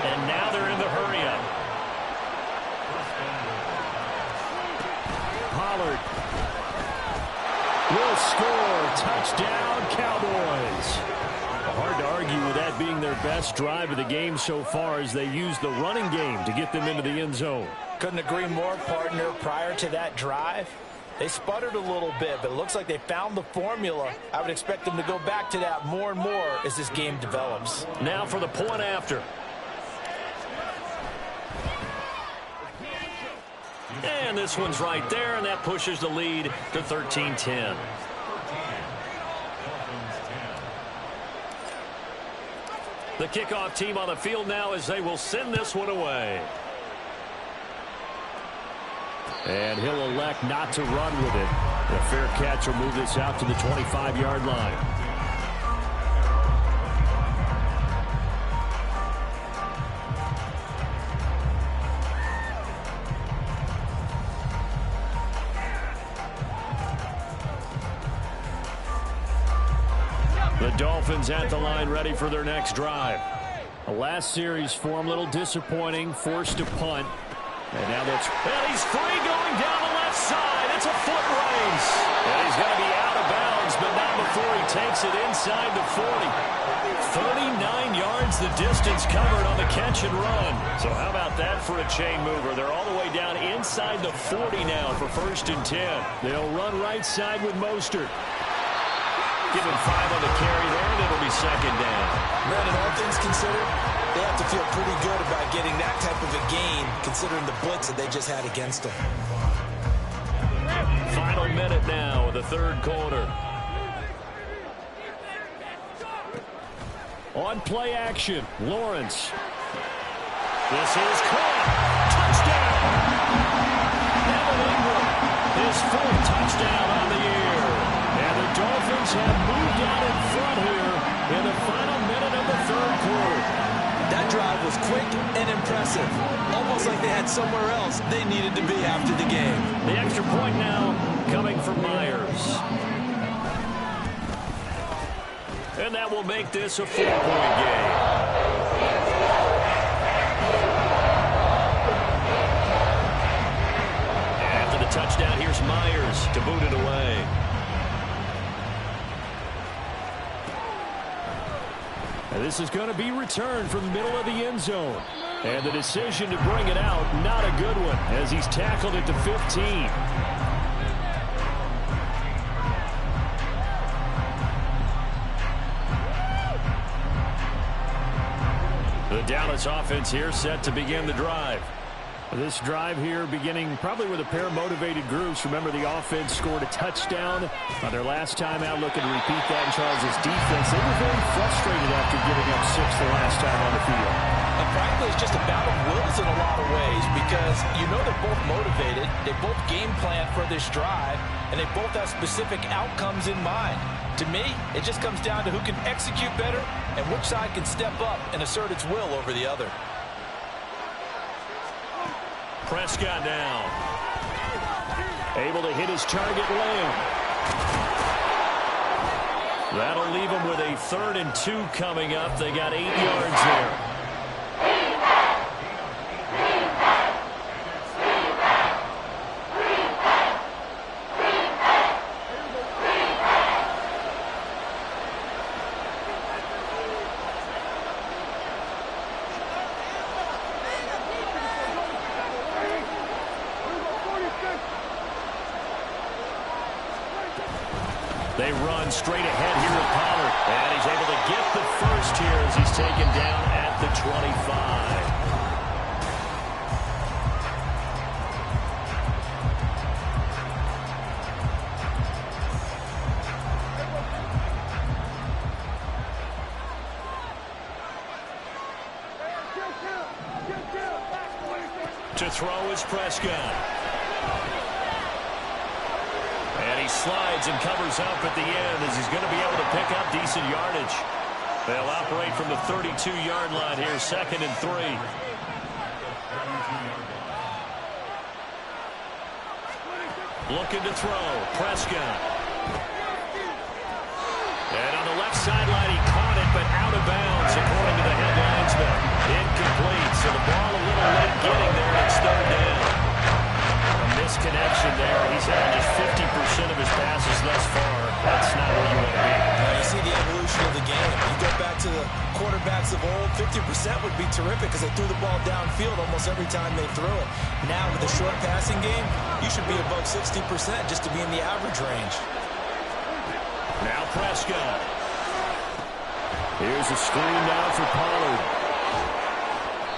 And now they're in the hurry-up. Pollard will score. Touchdown, Cowboys. Hard to argue with that being their best drive of the game so far as they use the running game to get them into the end zone. Couldn't agree more, partner. Prior to that drive, they sputtered a little bit, but it looks like they found the formula. I would expect them to go back to that more and more as this game develops. Now for the point after. And this one's right there, and that pushes the lead to 13-10. The kickoff team on the field now as they will send this one away. And he'll elect not to run with it. A fair catch will move this out to the 25-yard line. The Dolphins at the line ready for their next drive. The last series for him, a little disappointing, forced to punt. And now that's... And he's free going down the left side. It's a foot race. And he's going to be out of bounds but not before he takes it inside the 40. 39 yards the distance covered on the catch and run. So how about that for a chain mover? They're all the way down inside the 40 now for 1st and 10. They'll run right side with Mostert. Give him 5 on the carry there, and it'll be 2nd down. Brandon, all things considered, they have to feel pretty good about getting that type of a gain, considering the blitz that they just had against them. Final minute now of the 3rd quarter. On play action, Lawrence. This is caught. Touchdown! Evan Ingram, his 4th touchdown on the year. And the Dolphins have moved out in front here in the final minute of the 3rd quarter. That drive was quick and impressive. Almost like they had somewhere else they needed to be after the game. The extra point now coming from Myers. And that will make this a 4-point game. After the touchdown, here's Myers to boot it away. And this is going to be returned from the middle of the end zone. And the decision to bring it out, not a good one, as he's tackled it to 15. The Dallas offense here set to begin the drive. This drive here beginning probably with a pair of motivated groups. Remember, the offense scored a touchdown on their last time out, looking to repeat that in Charles' defense. They were very frustrated after giving up 6 the last time on the field. And frankly, it's just a battle of wills in a lot of ways because you know they're both motivated. They both game plan for this drive, and they both have specific outcomes in mind. To me, it just comes down to who can execute better and which side can step up and assert its will over the other. Prescott down. Able to hit his target lane. That'll leave him with a 3rd and 2 coming up. They got 8 yards there. They run straight ahead here with Pollard. And he's able to get the first here as he's taken down at the 25. To throw is Prescott. And he slides and covers up at the end as he's going to be able to pick up decent yardage. They'll operate from the 32-yard line here, 2nd and 3. Looking to throw, Prescott. And on the left sideline, he caught it, but out of bounds, according to the head linesman. Incomplete, so the ball a little late getting there, and it's 3rd down. Misconnection there. He's had just 50% of his passes thus far. That's not where you want to be. You see the evolution of the game. You go back to the quarterbacks of old, 50% would be terrific because they threw the ball downfield almost every time they threw it. Now with the short passing game, you should be above 60% just to be in the average range. Now Prescott. Here's a screen now for Pollard.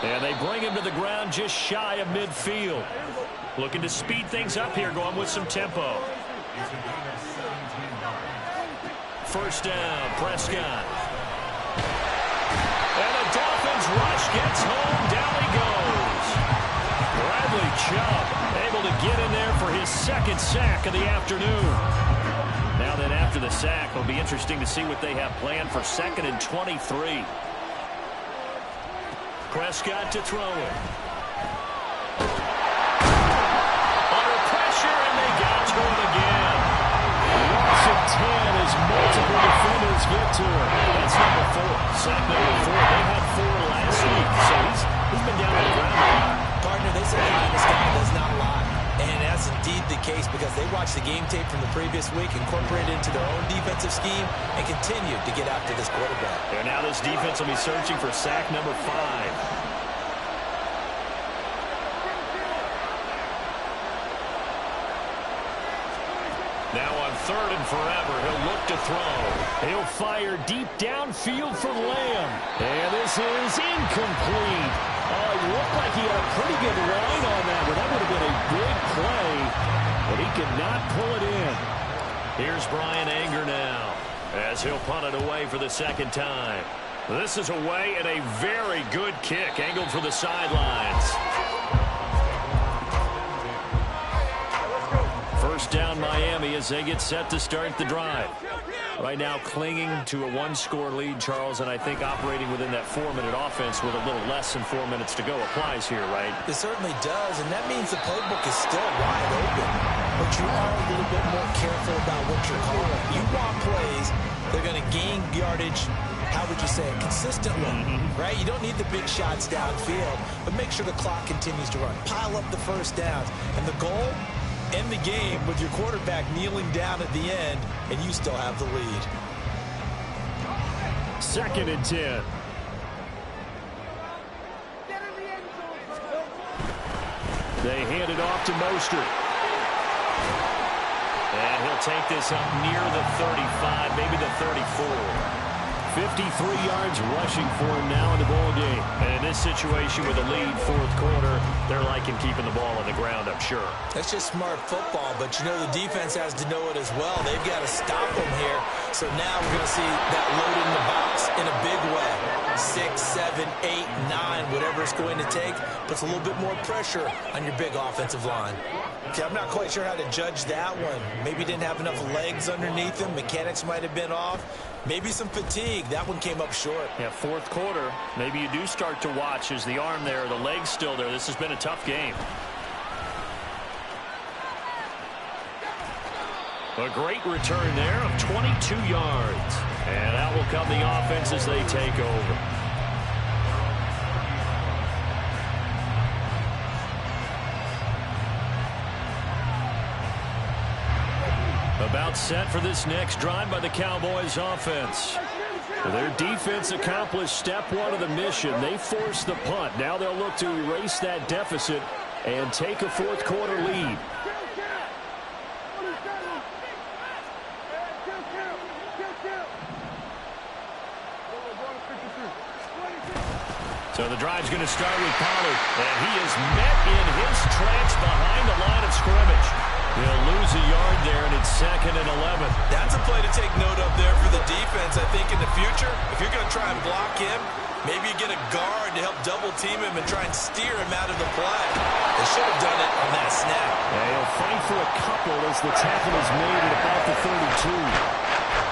And they bring him to the ground just shy of midfield. Looking to speed things up here, going with some tempo. 1st down, Prescott. And the Dolphins rush gets home. Down he goes. Bradley Chubb able to get in there for his 2nd sack of the afternoon. Now then, after the sack, it'll be interesting to see what they have planned for 2nd and 23. Prescott to throw it. Under pressure, and they got to him again. Loss of 10 as multiple defenders get to him. That's number 4. Sack number 4. They had 4 last week, so he's been down on the ground a lot. Partner, they say the this guy does not lie. And that's indeed the case because because they watched the game tape from the previous week, incorporated it into their own defensive scheme, and continued to get after this quarterback. And now this defense will be searching for sack number 5. Now on 3rd and forever, he'll look to throw. He'll fire deep downfield for Lamb. And this is incomplete. Oh, he looked like he had a pretty good line on that, but that would have been a big play. But he could not pull it in. Here's Brian Anger now, as he'll punt it away for the second time. This is away and a very good kick, angled for the sidelines. First down Miami as they get set to start the drive. Right now clinging to a 1-score lead, Charles, and I think operating within that 4-minute offense with a little less than 4 minutes to go applies here, right? It certainly does, and that means the playbook is still wide open. But you are a little bit more careful about what you're calling. You want plays that are going to gain yardage, how would you say it, consistently, right? You don't need the big shots downfield, but make sure the clock continues to run. Pile up the first downs, and the goal, end the game with your quarterback kneeling down at the end, and you still have the lead. 2nd and 10. They hand it off to Mostert. And he'll take this up near the 35, maybe the 34. 53 yards rushing for him now in the ball game. And in this situation with a lead 4th quarter, they're liking keeping the ball on the ground, I'm sure. That's just smart football, but you know the defense has to know it as well. They've got to stop them here. So now we're going to see that load in the box in a big way. 6, 7, 8, 9, whatever it's going to take, puts a little bit more pressure on your big offensive line. Okay, I'm not quite sure how to judge that one. Maybe didn't have enough legs underneath him. Mechanics might have been off. Maybe some fatigue. That one came up short. Yeah, 4th quarter. Maybe you do start to watch as the arm there, the leg's still there. This has been a tough game. A great return there of 22 yards. And out will come the offense as they take over. About set for this next drive by the Cowboys offense. Their defense accomplished step 1 of the mission. They forced the punt. Now they'll look to erase that deficit and take a 4th quarter lead. So the drive's going to start with Pollard. And he is met in his tracks behind the line of scrimmage. He'll lose a yard there, and it's 2nd and 11. That's a play to take note of there for the defense. I think in the future, if you're going to try and block him, maybe you get a guard to help double-team him and try and steer him out of the play. They should have done it on that snap. And he'll fight for a couple as the tackle is made at about the 32.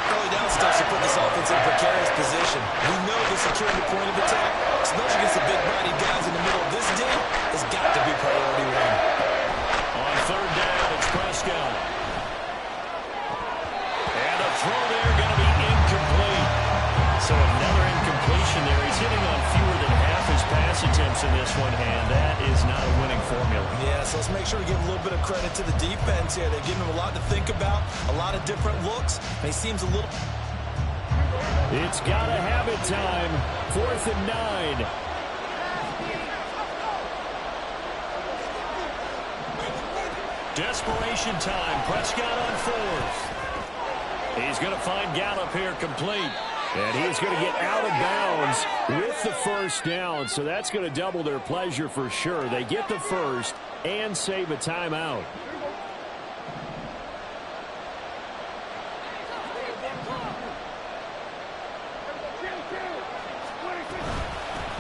Early down stuff should put this offense in a precarious position. We know the securing the point of attack, especially against the big-bodied guys in the middle of this D, has got to be priority 1. On 3rd down, it's Prescott. And a throw there going to be incomplete. So another incompletion there. He's hitting on fewer than half his pass attempts in this one, and that is not a winning formula. Yeah, so let's make sure we give a little bit of credit to the defense here. They've given him a lot to think about, a lot of different looks, and he seems a little... It's got to have it time. 4th and 9. Desperation time. Prescott on 4th. He's going to find Gallup here complete. And he's going to get out of bounds with the first down. So that's going to double their pleasure for sure. They get the first and save a timeout.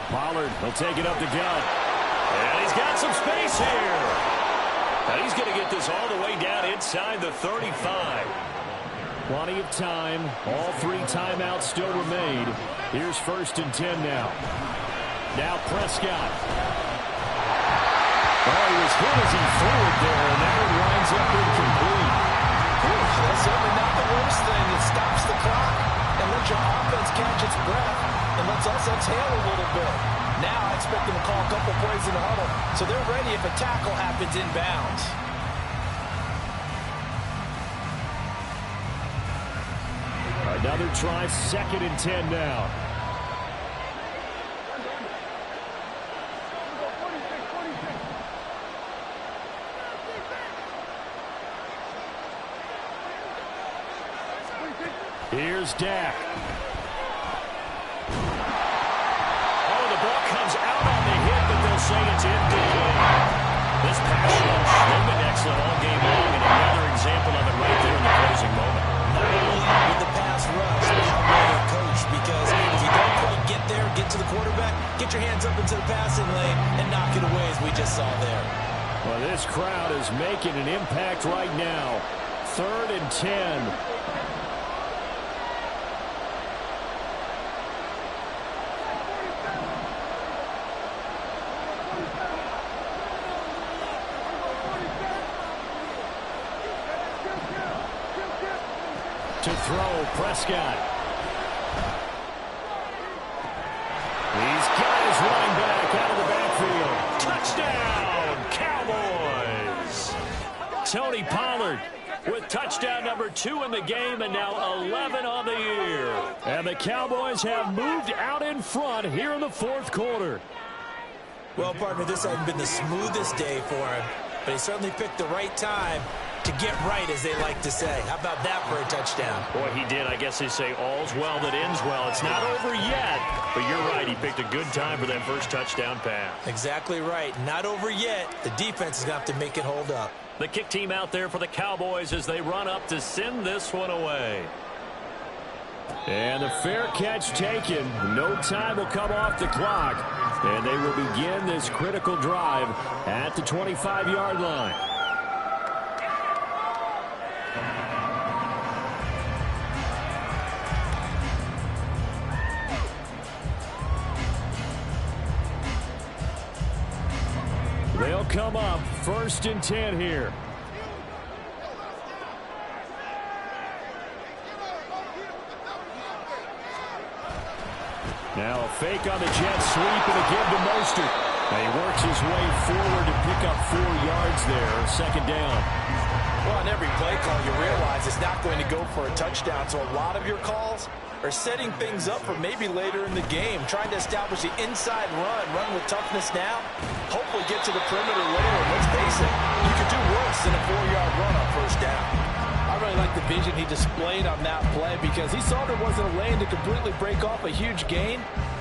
Pollard will take it up the gut. And he's got some space here. And he's going to get this all the way down inside the 35. Plenty of time. All 3 timeouts still remain. Here's 1st and 10 now. Now Prescott. Oh, he was hit as he threw it there, and that one winds up incomplete. That's certainly not the worst thing. It stops the clock and lets your offense catch its breath and lets us exhale a little bit. Now I expect them to call a couple plays in the huddle, so they're ready if a tackle happens inbounds. Another try, 2nd and 10 now. Here's Dak. Oh, the ball comes out on the hit, but they'll say it's incomplete. This pass rush, they've been excellent all game long, and another example of it right there in the closing moment. Not only with the pass rush, but how well they're coached, because if you don't quite get there, get to the quarterback, get your hands up into the passing lane, and knock it away as we just saw there. Well, this crowd is making an impact right now. 3rd and 10. To throw, Prescott. He's got his running back out of the backfield. Touchdown, Cowboys. Tony Pollard with touchdown number 2 in the game, and now 11 on the year. And the Cowboys have moved out in front here in the 4th quarter. Well, partner, this hasn't been the smoothest day for him, but he certainly picked the right time to get right, as they like to say. How about that for a touchdown? Boy, he did. I guess they say all's well that ends well. It's not over yet, but you're right. He picked a good time for that first touchdown pass. Exactly right. Not over yet. The defense is going to have to make it hold up. The kick team out there for the Cowboys as they run up to send this one away. And the fair catch taken. No time will come off the clock. And they will begin this critical drive at the 25-yard line. They'll come up 1st and 10 here. Now a fake on the jet sweep and a give to Mostert. And he works his way forward to pick up 4 yards there. 2nd down. Well, on every play call, you realize it's not going to go for a touchdown. So a lot of your calls are setting things up for maybe later in the game, trying to establish the inside run with toughness now, hopefully get to the perimeter later. Let's face it, you could do worse than a 4-yard run on 1st down. I really like the vision he displayed on that play because he saw there wasn't a lane to completely break off a huge gain.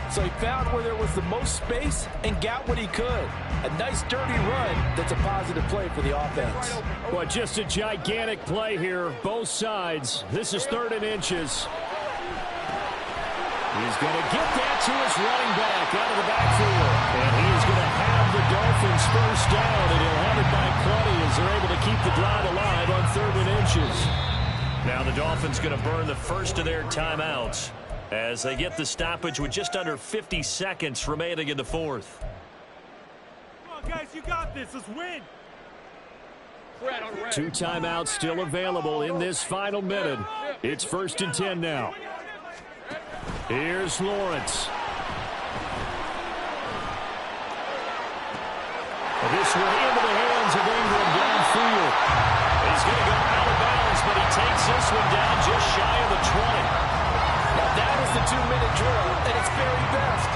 So he found where there was the most space and got what he could. A nice dirty run that's a positive play for the offense. Well, just a gigantic play here, both sides. This is 3rd and inches. He's going to get that to his running back out of the backfield. And he is going to have the Dolphins first down, and he'll have it by 20 as they're able to keep the drive alive on 3rd and inches. Now the Dolphins going to burn the first of their timeouts as they get the stoppage with just under 50 seconds remaining in the 4th. Come on, guys, you got this. Let's win. 2 timeouts still available in this final minute. It's 1st and 10 now. Here's Lawrence. This one into the hands of Ingram downfield. He's going to go out of bounds, but he takes this one down just shy of the 20. Now that is the 2-minute drill at its very best.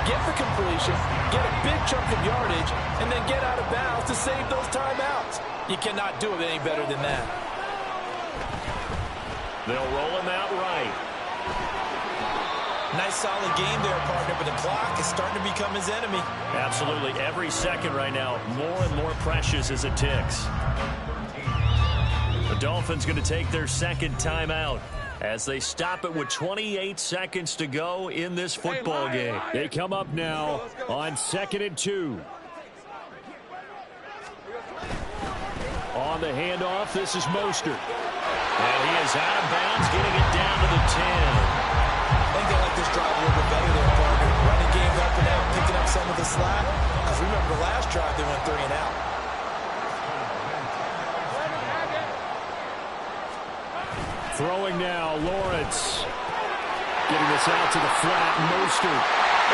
Get the completion, get a big chunk of yardage, and then get out of bounds to save those timeouts. You cannot do it any better than that. They'll roll him out right. Nice solid game there, partner, but the clock is starting to become his enemy. Absolutely. Every second right now, more and more precious as it ticks. The Dolphins going to take their 2nd timeout as they stop it with 28 seconds to go in this football game. They come up now on 2nd and 2. On the handoff, this is Mostert. And he is out of bounds, getting it down to the 10. I think they like this drive a little bit better there, partner. Running game helping out, picking up some of the slack. Because remember, the last drive, they went 3 and out. Throwing now, Lawrence. Getting this out to the flat, Mostert.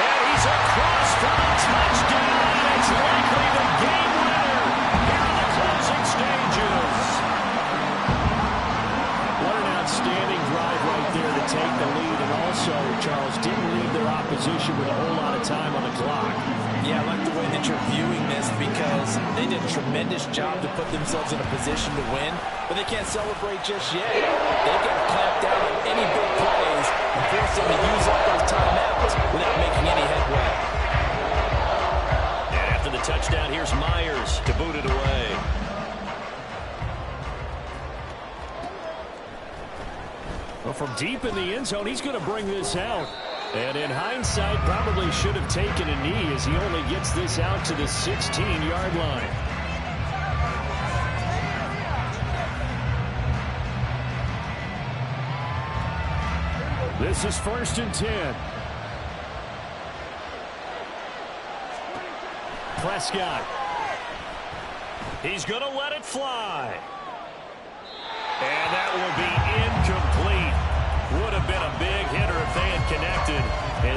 And he's across for a touchdown. It's likely the game winner here in the closing stages. What an outstanding drive right there to put themselves in a position to win, but they can't celebrate just yet. They've got to clamp down on any big plays and force them to use up those timeouts without making any headway. And after the touchdown, here's Myers to boot it away. Well, from deep in the end zone, he's going to bring this out. And in hindsight, probably should have taken a knee as he only gets this out to the 16-yard line. This is 1st and 10. Prescott. He's going to let it fly. And that will be incomplete. Would have been a big hitter if they had connected.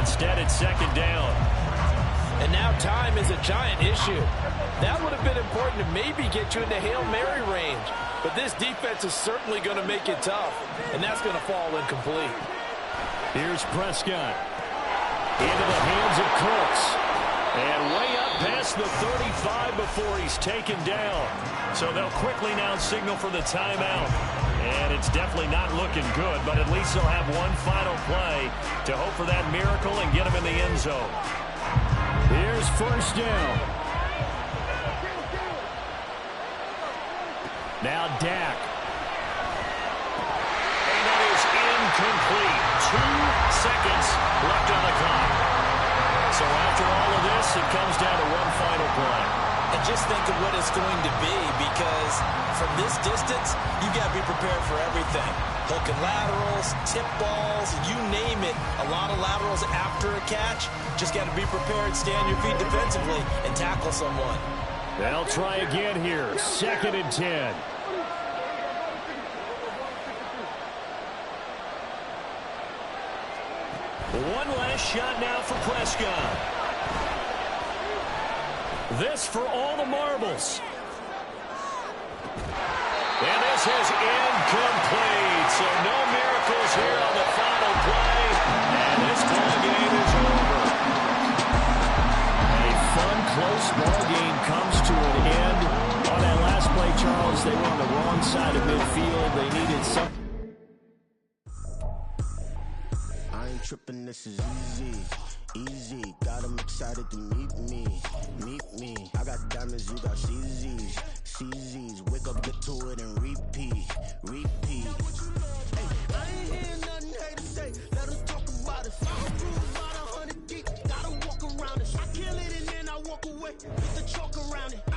Instead, it's 2nd down. And now time is a giant issue. That would have been important to maybe get you into Hail Mary range. But this defense is certainly going to make it tough. And that's going to fall incomplete. Here's Prescott. Into the hands of Cooks. And way up past the 35 before he's taken down. So they'll quickly now signal for the timeout. And it's definitely not looking good, but at least they'll have one final play to hope for that miracle and get him in the end zone. Here's 1st down. Now Dak. And that is incomplete. 2 seconds left on the clock. So after all of this, it comes down to one final play. And just think of what it's going to be, because from this distance, you got to be prepared for everything. Hook and laterals, tip balls, you name it. A lot of laterals after a catch. Just got to be prepared, stay on your feet defensively, and tackle someone. They'll try again here. 2nd and 10. One last shot now for Prescott. This for all the marbles. And this is incomplete. So no miracles here on the final play. And this ball game is over. A fun, close ball game comes to an end. On that last play, Charles, they were on the wrong side of midfield. They needed something. I ain't tripping, this is easy. Easy, got them excited to meet me. Meet me. I got diamonds, you got CZs. CZs, wake up, get to it, and repeat. Repeat. Hey, I ain't hearing nothing haters say. Let them talk about it. I'll prove about 100 deep. Gotta walk around it. I kill it and then I walk away with the chalk around it.